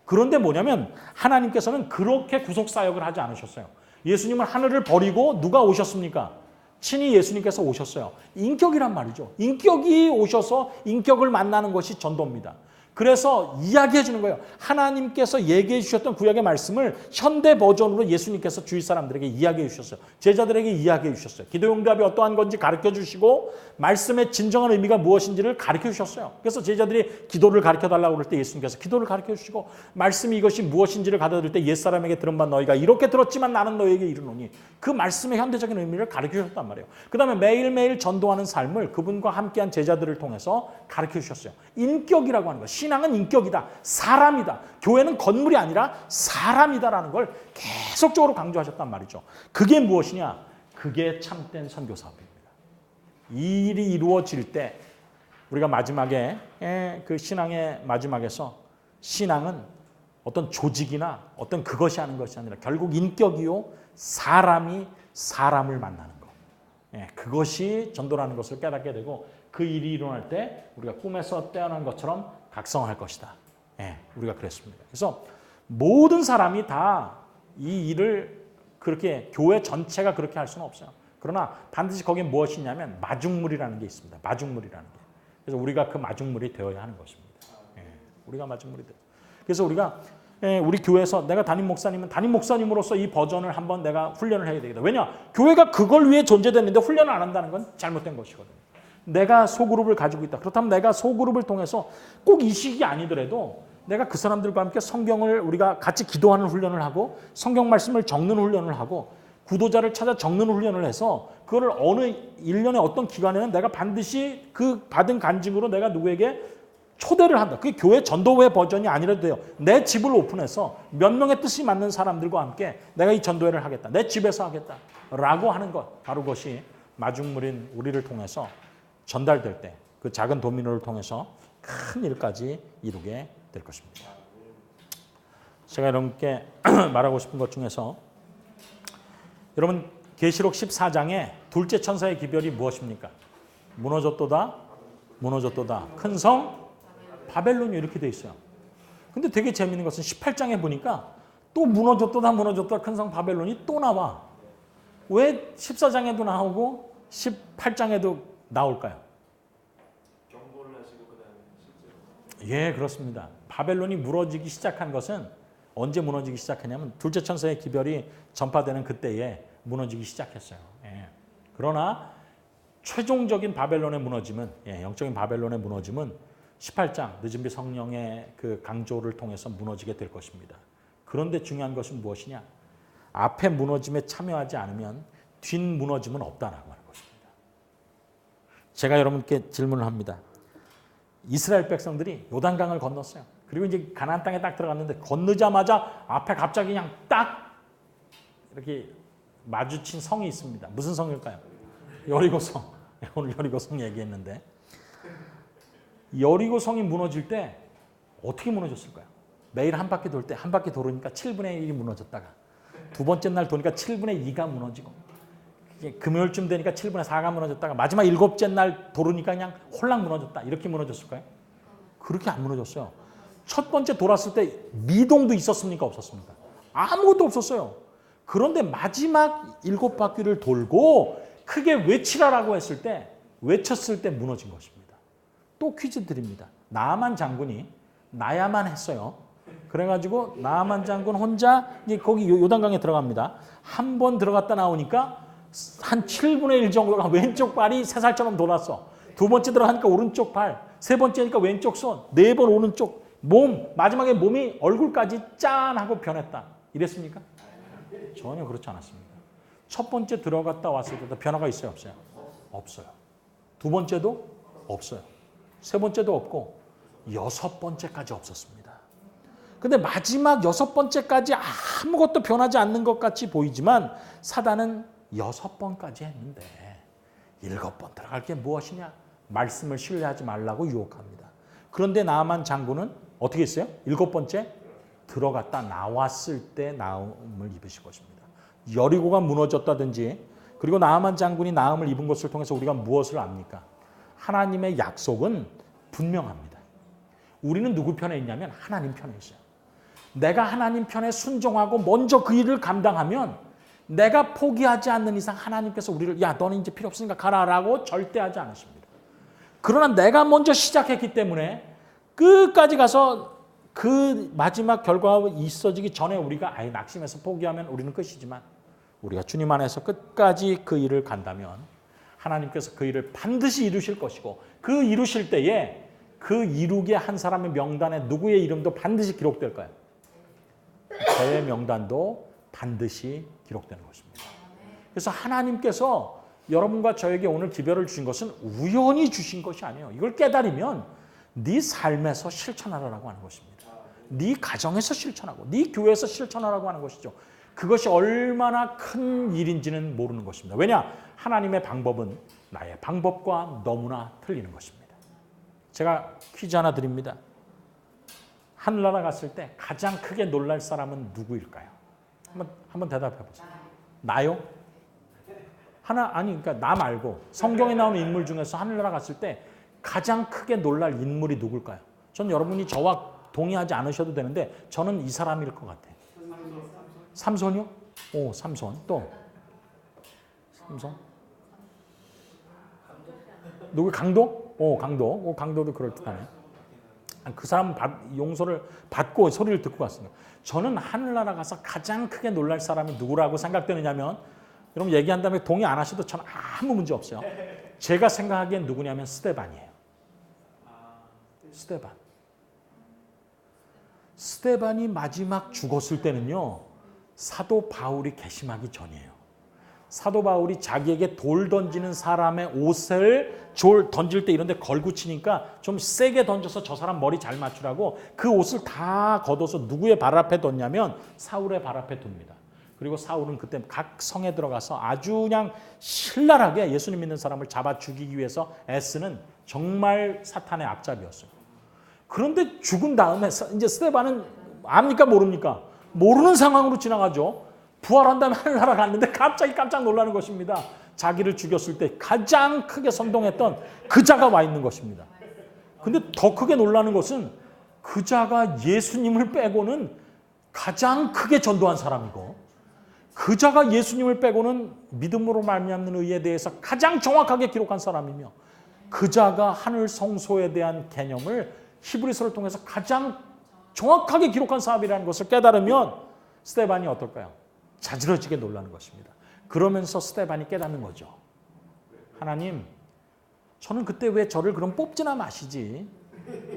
그런데 뭐냐면 하나님께서는 그렇게 구속사역을 하지 않으셨어요. 예수님은 하늘을 버리고 누가 오셨습니까? 친히 예수님께서 오셨어요. 인격이란 말이죠. 인격이 오셔서 인격을 만나는 것이 전도입니다. 그래서 이야기해 주는 거예요. 하나님께서 얘기해 주셨던 구약의 말씀을 현대 버전으로 예수님께서 주위 사람들에게 이야기해 주셨어요. 제자들에게 이야기해 주셨어요. 기도 응답이 어떠한 건지 가르쳐 주시고 말씀의 진정한 의미가 무엇인지를 가르쳐 주셨어요. 그래서 제자들이 기도를 가르쳐 달라고 그럴 때 예수님께서 기도를 가르쳐 주시고, 말씀이 이것이 무엇인지를 가르쳐 줄 때 옛사람에게 들은 바 너희가 이렇게 들었지만 나는 너희에게 이르노니, 그 말씀의 현대적인 의미를 가르쳐 주셨단 말이에요. 그 다음에 매일매일 전도하는 삶을 그분과 함께한 제자들을 통해서 가르쳐 주셨어요. 인격이라고 하는 것, 신앙은 인격이다, 사람이다. 교회는 건물이 아니라 사람이다라는 걸 계속적으로 강조하셨단 말이죠. 그게 무엇이냐? 그게 참된 선교 사업입니다. 이 일이 이루어질 때 우리가 마지막에, 그 신앙의 마지막에서, 신앙은 어떤 조직이나 어떤 그것이 하는 것이 아니라 결국 인격이요, 사람이 사람을 만나는 것. 그것이 전도라는 것을 깨닫게 되고, 그 일이 일어날 때 우리가 꿈에서 태어난 것처럼 각성할 것이다. 우리가 그랬습니다. 그래서 모든 사람이 다 이 일을 그렇게, 교회 전체가 그렇게 할 수는 없어요. 그러나 반드시 거기에 무엇이 있냐면 마중물이라는 게 있습니다. 마중물이라는 게. 그래서 우리가 그 마중물이 되어야 하는 것입니다. 우리가 마중물이 돼요. 그래서 우리가, 우리 교회에서 내가 담임 목사님은 담임 목사님으로서 이 버전을 한번 내가 훈련을 해야 되겠다. 왜냐? 교회가 그걸 위해 존재됐는데 훈련을 안 한다는 건 잘못된 것이거든요. 내가 소그룹을 가지고 있다. 그렇다면 내가 소그룹을 통해서 꼭 이 시기 아니더라도 내가 그 사람들과 함께 성경을 우리가 같이 기도하는 훈련을 하고, 성경 말씀을 적는 훈련을 하고, 구도자를 찾아 적는 훈련을 해서 그거를 어느 1년의 어떤 기간에는 내가 반드시 그 받은 간증으로 내가 누구에게 초대를 한다. 그게 교회 전도회 버전이 아니라도 돼요. 내 집을 오픈해서 몇 명의 뜻이 맞는 사람들과 함께 내가 이 전도회를 하겠다. 내 집에서 하겠다. 라고 하는 것. 바로 그것이 마중물인 우리를 통해서 전달될 때 그 작은 도미노를 통해서 큰 일까지 이루게 될 것입니다. 제가 여러분께 말하고 싶은 것 중에서, 여러분 계시록 14장에 둘째 천사의 기별이 무엇입니까? 무너졌도다, 무너졌도다. 큰 성 바벨론이 이렇게 돼 있어요. 근데 되게 재밌는 것은 18장에 보니까 또 무너졌도다, 무너졌도다, 큰 성 바벨론이 또 나와. 왜 14장에도 나오고 18장에도 나올까요? 예, 그렇습니다. 바벨론이 무너지기 시작한 것은 언제 무너지기 시작했냐면 둘째 천사의 기별이 전파되는 그때에 무너지기 시작했어요. 그러나 최종적인 바벨론의 무너짐은, 영적인 바벨론의 무너짐은 18장 늦은 비 성령의 그 강조를 통해서 무너지게 될 것입니다. 그런데 중요한 것은 무엇이냐? 앞에 무너짐에 참여하지 않으면 뒷 무너짐은 없다라고 하는 것입니다. 제가 여러분께 질문을 합니다. 이스라엘 백성들이 요단강을 건넜어요. 그리고 이제 가나안 땅에 딱 들어갔는데 건너자마자 앞에 갑자기 그냥 딱 이렇게 마주친 성이 있습니다. 무슨 성일까요? 여리고성. 오늘 여리고성 얘기했는데, 여리고성이 무너질 때 어떻게 무너졌을까요? 매일 한 바퀴 돌 때 한 바퀴 돌으니까 7분의 1이 무너졌다가 두 번째 날 도니까 7분의 2가 무너지고, 이게 금요일쯤 되니까 7분의 4가 무너졌다가 마지막 7째 날 도르니까 그냥 홀랑 무너졌다. 이렇게 무너졌을까요? 그렇게 안 무너졌어요. 첫 번째 돌았을 때 미동도 있었습니까? 없었습니까? 아무것도 없었어요. 그런데 마지막 7바퀴를 돌고 크게 외치라라고 했을 때 외쳤을 때 무너진 것입니다. 또 퀴즈 드립니다. 나아만 장군이 나야만 했어요. 그래가지고 나아만 장군 혼자 거기 요단강에 들어갑니다. 한 번 들어갔다 나오니까 한 7분의 1 정도가 왼쪽 발이 새살처럼 돌았어. 두 번째 들어가니까 오른쪽 발, 세 번째니까 왼쪽 손, 네 번 오른쪽 몸, 마지막에 몸이 얼굴까지 짠 하고 변했다. 이랬습니까? 전혀 그렇지 않았습니다. 첫 번째 들어갔다 왔을 때도 변화가 있어요, 없어요? 없어요. 두 번째도 없어요. 세 번째도 없고 6번째까지 없었습니다. 근데 마지막 6번째까지 아무것도 변하지 않는 것 같이 보이지만 사단은 6번까지 했는데 7번 들어갈 게 무엇이냐? 말씀을 신뢰하지 말라고 유혹합니다. 그런데 나아만 장군은 어떻게 했어요? 7번째 들어갔다 나왔을 때 나음을 입으신 것입니다. 여리고가 무너졌다든지 그리고 나아만 장군이 나음을 입은 것을 통해서 우리가 무엇을 압니까? 하나님의 약속은 분명합니다. 우리는 누구 편에 있냐면 하나님 편에 있어요. 내가 하나님 편에 순종하고 먼저 그 일을 감당하면 내가 포기하지 않는 이상 하나님께서 우리를 야 너는 이제 필요 없으니까 가라라고 절대 하지 않으십니다. 그러나 내가 먼저 시작했기 때문에 끝까지 가서 그 마지막 결과가 있어지기 전에 우리가 아예 낙심해서 포기하면 우리는 끝이지만 우리가 주님 안에서 끝까지 그 일을 간다면 하나님께서 그 일을 반드시 이루실 것이고 그 이루실 때에 그 이루게 한 사람의 명단에 누구의 이름도 반드시 기록될 거예요. 저의 명단도 반드시 기록되는 것입니다. 그래서 하나님께서 여러분과 저에게 오늘 기별을 주신 것은 우연히 주신 것이 아니에요. 이걸 깨달으면 네 삶에서 실천하라고 하는 것입니다. 네 가정에서 실천하고 네 교회에서 실천하라고 하는 것이죠. 그것이 얼마나 큰 일인지는 모르는 것입니다. 왜냐? 하나님의 방법은 나의 방법과 너무나 틀리는 것입니다. 제가 퀴즈 하나 드립니다. 하늘나라 갔을 때 가장 크게 놀랄 사람은 누구일까요? 한번 대답해 보세요. 나요? 그러니까 나 말고 성경에 나오는 인물 중에서 하늘나라 갔을 때 가장 크게 놀랄 인물이 누굴까요? 전 여러분이 저와 동의하지 않으셔도 되는데 저는 이 사람일 것 같아요. 삼손이요? 오, 삼손. 또? 삼손? 누구? 강도? 오, 강도. 강도도 그럴듯하네. 그 사람 용서를 받고 소리를 듣고 갔습니다. 저는 하늘나라 가서 가장 크게 놀랄 사람이 누구라고 생각되느냐면 여러분 얘기한 다음에 동의 안 하셔도 저는 아무 문제 없어요. 제가 생각하기엔 누구냐면 스데반이에요. 스데반이 마지막 죽었을 때는요. 사도 바울이 괘씸하기 전이에요. 사도 바울이 자기에게 돌 던지는 사람의 옷을 던질 때 이런 데 걸고 치니까 좀 세게 던져서 저 사람 머리 잘 맞추라고 그 옷을 다 걷어서 누구의 발 앞에 뒀냐면 사울의 발 앞에 둡니다. 그리고 사울은 그때 각 성에 들어가서 아주 그냥 신랄하게 예수님 믿는 사람을 잡아 죽이기 위해서 애쓰는 정말 사탄의 앞잡이였어요. 그런데 죽은 다음에 이제 스데반은 압니까 모릅니까? 모르는 상황으로 지나가죠. 부활한 다음에 하늘나라 갔는데 갑자기 깜짝 놀라는 것입니다. 자기를 죽였을 때 가장 크게 선동했던 그 자가 와 있는 것입니다. 근데 더 크게 놀라는 것은 그 자가 예수님을 빼고는 가장 크게 전도한 사람이고 그 자가 예수님을 빼고는 믿음으로 말미암는 의에 대해서 가장 정확하게 기록한 사람이며 그 자가 하늘 성소에 대한 개념을 히브리서를 통해서 가장 정확하게 기록한 사람이라는 것을 깨달으면 스데반이 어떨까요? 자지러지게 놀라는 것입니다. 그러면서 스데반이 깨닫는 거죠. 하나님, 저는 그때 왜 저를 그럼 뽑지나 마시지?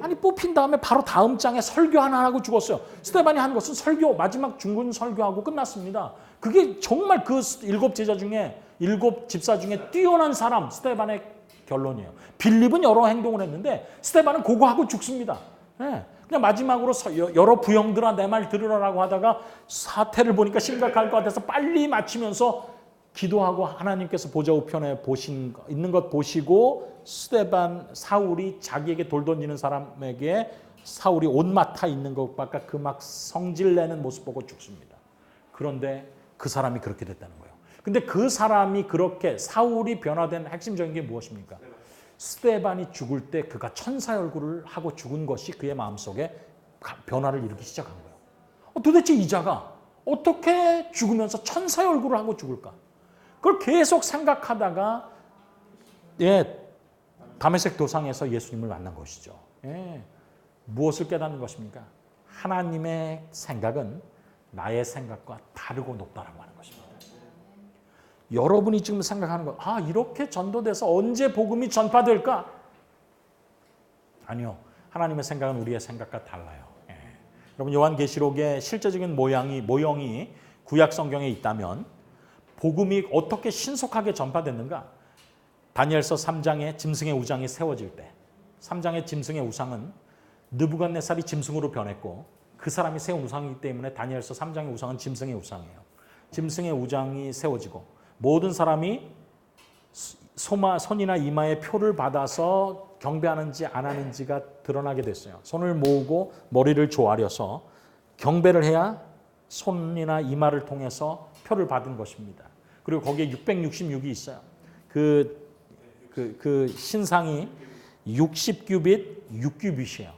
아니 뽑힌 다음에 바로 다음 장에 설교 하나 하고 죽었어요. 스데반이 한 것은 설교, 마지막 중군 설교하고 끝났습니다. 그게 정말 그 7제자 중에 7집사 중에 뛰어난 사람 스데반의 결론이에요. 빌립은 여러 행동을 했는데 스데반은 그거 하고 죽습니다. 네. 그냥 마지막으로 여러 부형들아 내 말 들으라고 하다가 사태를 보니까 심각할 것 같아서 빨리 마치면서 기도하고 하나님께서 보좌 우편에 있는 것 보시고 스데반 사울이 자기에게 돌 던지는 사람에게 사울이 옷 맡아 있는 것밖에 그 막 성질내는 모습 보고 죽습니다. 그런데 그 사람이 그렇게 됐다는 거예요. 근데 그 사람이 그렇게 사울이 변화된 핵심적인 게 무엇입니까? 스데반이 죽을 때 그가 천사의 얼굴을 하고 죽은 것이 그의 마음속에 변화를 일으키기 시작한 거예요. 도대체 이 자가 어떻게 죽으면서 천사의 얼굴을 하고 죽을까? 그걸 계속 생각하다가 다메섹 도상에서 예수님을 만난 것이죠. 무엇을 깨닫는 것입니까? 하나님의 생각은 나의 생각과 다르고 높다라고 하는 것입니다. 여러분이 지금 생각하는 것, 이렇게 전도돼서 언제 복음이 전파될까? 아니요. 하나님의 생각은 우리의 생각과 달라요. 여러분 요한계시록의 실제적인 모형이 구약 성경에 있다면 복음이 어떻게 신속하게 전파됐는가? 다니엘서 3장의 짐승의 우상이 세워질 때 3장의 짐승의 우상은 느부갓네살이 짐승으로 변했고 그 사람이 세운 우상이기 때문에 다니엘서 3장의 우상은 짐승의 우상이에요. 짐승의 우상이 세워지고 모든 사람이 손이나 이마에 표를 받아서 경배하는지 안 하는지가 드러나게 됐어요. 손을 모으고 머리를 조아려서 경배를 해야 손이나 이마를 통해서 표를 받은 것입니다. 그리고 거기에 666이 있어요. 그 신상이 60규빗, 6규빗이에요.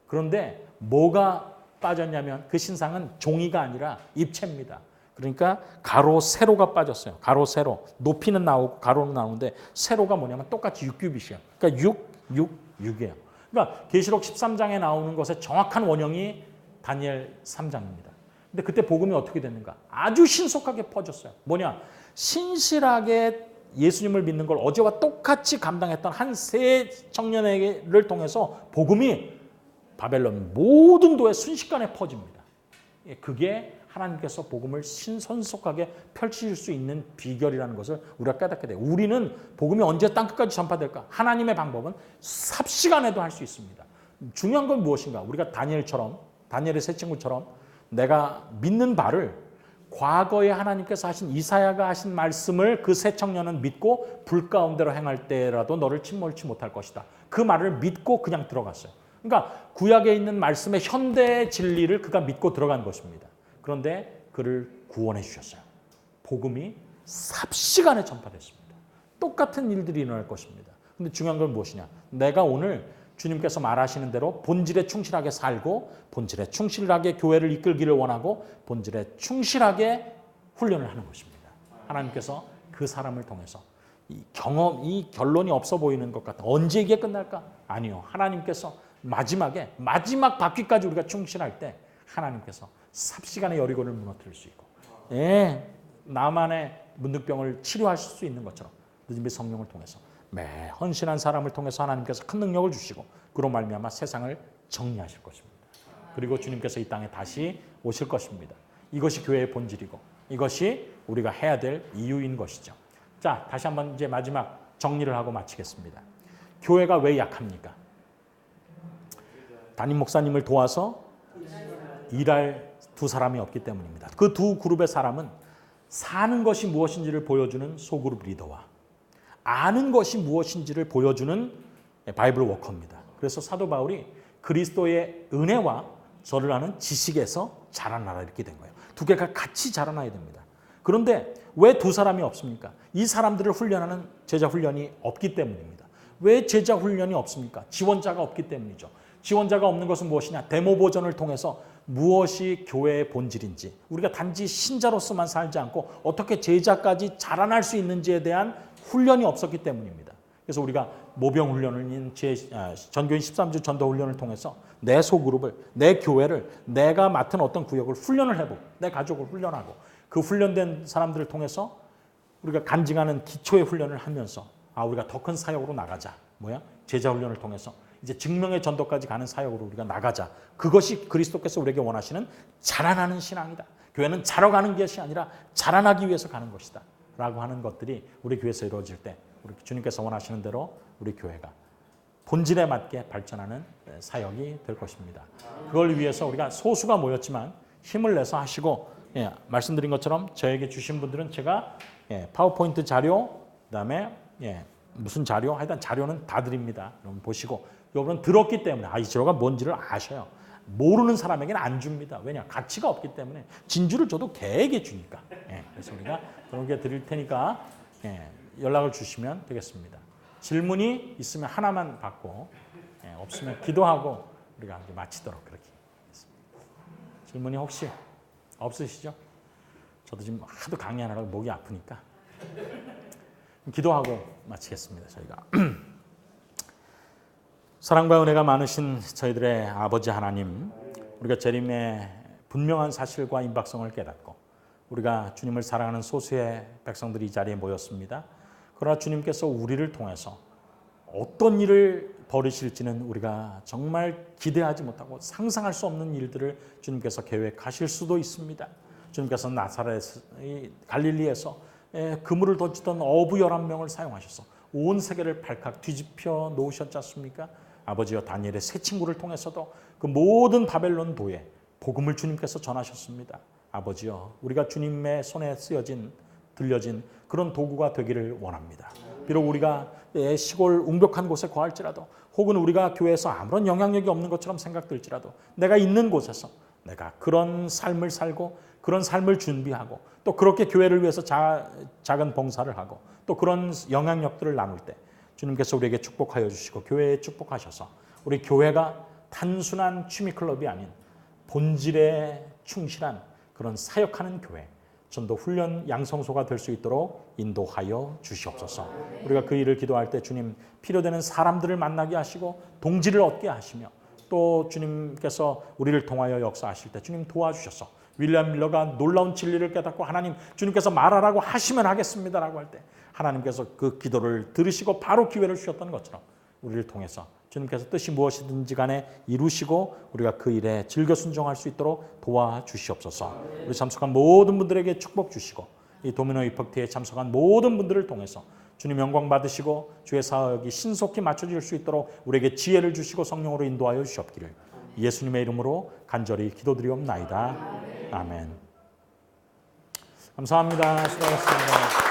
그런데 뭐가 빠졌냐면 그 신상은 종이가 아니라 입체입니다. 그러니까 가로, 세로가 빠졌어요. 가로, 세로. 높이는 나오고 가로는 나오는데 세로가 뭐냐면 똑같이 6규빗이에요. 그러니까 6이에요. 그러니까 계시록 13장에 나오는 것의 정확한 원형이 다니엘 3장입니다. 근데 그때 복음이 어떻게 됐는가? 아주 신속하게 퍼졌어요. 뭐냐? 신실하게 예수님을 믿는 걸 어제와 똑같이 감당했던 한 세 청년을 통해서 복음이 바벨론 모든 도에 순식간에 퍼집니다. 그게 하나님께서 복음을 신선속하게 펼치실 수 있는 비결이라는 것을 우리가 깨닫게 돼요. 우리는 복음이 언제 땅끝까지 전파될까? 하나님의 방법은 삽시간에도 할 수 있습니다. 중요한 건 무엇인가? 우리가 다니엘의 세 친구처럼 내가 믿는 바를 과거에 하나님께서 하신 이사야가 하신 말씀을 그 세 청년은 믿고 불 가운데로 행할 때라도 너를 침몰치 못할 것이다. 그 말을 믿고 그냥 들어갔어요. 그러니까 구약에 있는 말씀의 현대의 진리를 그가 믿고 들어간 것입니다. 그런데 그를 구원해 주셨어요. 복음이 삽시간에 전파됐습니다. 똑같은 일들이 일어날 것입니다. 근데 중요한 건 무엇이냐? 내가 오늘 주님께서 말하시는 대로 본질에 충실하게 살고 본질에 충실하게 교회를 이끌기를 원하고 본질에 충실하게 훈련을 하는 것입니다. 하나님께서 그 사람을 통해서 이 결론이 없어 보이는 것 같아. 언제 이게 끝날까? 아니요. 하나님께서 마지막 바퀴까지 우리가 충실할 때 하나님께서 삽시간에 여리고를 무너뜨릴 수 있고 나만의 문득병을 치료하실 수 있는 것처럼 늦은비 성령을 통해서 매 헌신한 사람을 통해서 하나님께서 큰 능력을 주시고 그로 말미암아 세상을 정리하실 것입니다. 그리고 주님께서 이 땅에 다시 오실 것입니다. 이것이 교회의 본질이고 이것이 우리가 해야 될 이유인 것이죠. 자, 다시 한번 이제 마지막 정리를 하고 마치겠습니다. 교회가 왜 약합니까? 담임 목사님을 도와서 일할 두 사람이 없기 때문입니다. 그 두 그룹의 사람은 사는 것이 무엇인지를 보여주는 소그룹 리더와 아는 것이 무엇인지를 보여주는 바이블 워커입니다. 그래서 사도 바울이 그리스도의 은혜와 저를 아는 지식에서 자라나라 이렇게 된 거예요. 두 개가 같이 자라나야 됩니다. 그런데 왜 두 사람이 없습니까? 이 사람들을 훈련하는 제자 훈련이 없기 때문입니다. 왜 제자 훈련이 없습니까? 지원자가 없기 때문이죠. 지원자가 없는 것은 무엇이냐? 데모 버전을 통해서 무엇이 교회의 본질인지 우리가 단지 신자로서만 살지 않고 어떻게 제자까지 자라날 수 있는지에 대한 훈련이 없었기 때문입니다. 그래서 우리가 모병 훈련을 전교인 13주 전도 훈련을 통해서 내 소그룹을, 내 교회를, 내가 맡은 어떤 구역을 훈련을 해보고 내 가족을 훈련하고 그 훈련된 사람들을 통해서 우리가 간증하는 기초의 훈련을 하면서 우리가 더 큰 사역으로 나가자. 제자 훈련을 통해서 이제 증명의 전도까지 가는 사역으로 우리가 나가자. 그것이 그리스도께서 우리에게 원하시는 자라나는 신앙이다. 교회는 자라가는 것이 아니라 자라나기 위해서 가는 것이다. 라고 하는 것들이 우리 교회에서 이루어질 때 우리 주님께서 원하시는 대로 우리 교회가 본질에 맞게 발전하는 사역이 될 것입니다. 그걸 위해서 우리가 소수가 모였지만 힘을 내서 하시고 말씀드린 것처럼 저에게 주신 분들은 제가 파워포인트 자료 그다음에 무슨 자료 하여튼 자료는 다 드립니다. 여러분 보시고 여러분은 들었기 때문에 이 자료가 뭔지를 아셔요. 모르는 사람에게는 안 줍니다. 왜냐? 가치가 없기 때문에. 진주를 줘도 개에게 주니까. 그래서 우리가 그런 게 드릴 테니까 연락을 주시면 되겠습니다. 질문이 있으면 하나만 받고 없으면 기도하고 우리가 마치도록 그렇게 하겠습니다. 질문이 혹시 없으시죠? 저도 지금 하도 강의하느라고 목이 아프니까 기도하고 마치겠습니다. 저희가 사랑과 은혜가 많으신 저희들의 아버지 하나님, 우리가 재림의 분명한 사실과 임박성을 깨닫고 우리가 주님을 사랑하는 소수의 백성들이 이 자리에 모였습니다. 그러나 주님께서 우리를 통해서 어떤 일을 벌이실지는 우리가 정말 기대하지 못하고 상상할 수 없는 일들을 주님께서 계획하실 수도 있습니다. 주님께서 나사렛 갈릴리에서 그물을 던지던 어부 11명을 사용하셔서 온 세계를 발칵 뒤집혀 놓으셨지 않습니까? 아버지여, 다니엘의 세 친구를 통해서도 그 모든 바벨론 도에 복음을 주님께서 전하셨습니다. 아버지여, 우리가 주님의 손에 쓰여진 들려진 그런 도구가 되기를 원합니다. 비록 우리가 시골 웅벽한 곳에 거할지라도, 혹은 우리가 교회에서 아무런 영향력이 없는 것처럼 생각될지라도, 내가 있는 곳에서 내가 그런 삶을 살고 그런 삶을 준비하고 또 그렇게 교회를 위해서 작은 봉사를 하고 또 그런 영향력들을 나눌 때 주님께서 우리에게 축복하여 주시고 교회에 축복하셔서 우리 교회가 단순한 취미클럽이 아닌 본질에 충실한 그런 사역하는 교회, 전도 훈련 양성소가 될 수 있도록 인도하여 주시옵소서. 우리가 그 일을 기도할 때 주님, 필요되는 사람들을 만나게 하시고 동지를 얻게 하시며 또 주님께서 우리를 통하여 역사하실 때 주님 도와주셔서 윌리엄 밀러가 놀라운 진리를 깨닫고 하나님, 주님께서 말하라고 하시면 하겠습니다라고 할 때 하나님께서 그 기도를 들으시고 바로 기회를 주셨던 것처럼 우리를 통해서 주님께서 뜻이 무엇이든지 간에 이루시고 우리가 그 일에 즐겨 순종할 수 있도록 도와주시옵소서. 우리 참석한 모든 분들에게 축복 주시고 이 도미노 이펙트에 참석한 모든 분들을 통해서 주님 영광 받으시고 주의 사역이 신속히 맞춰질 수 있도록 우리에게 지혜를 주시고 성령으로 인도하여 주시옵기를 예수님의 이름으로 간절히 기도드리옵나이다. 아멘. 감사합니다. 수고하셨습니다.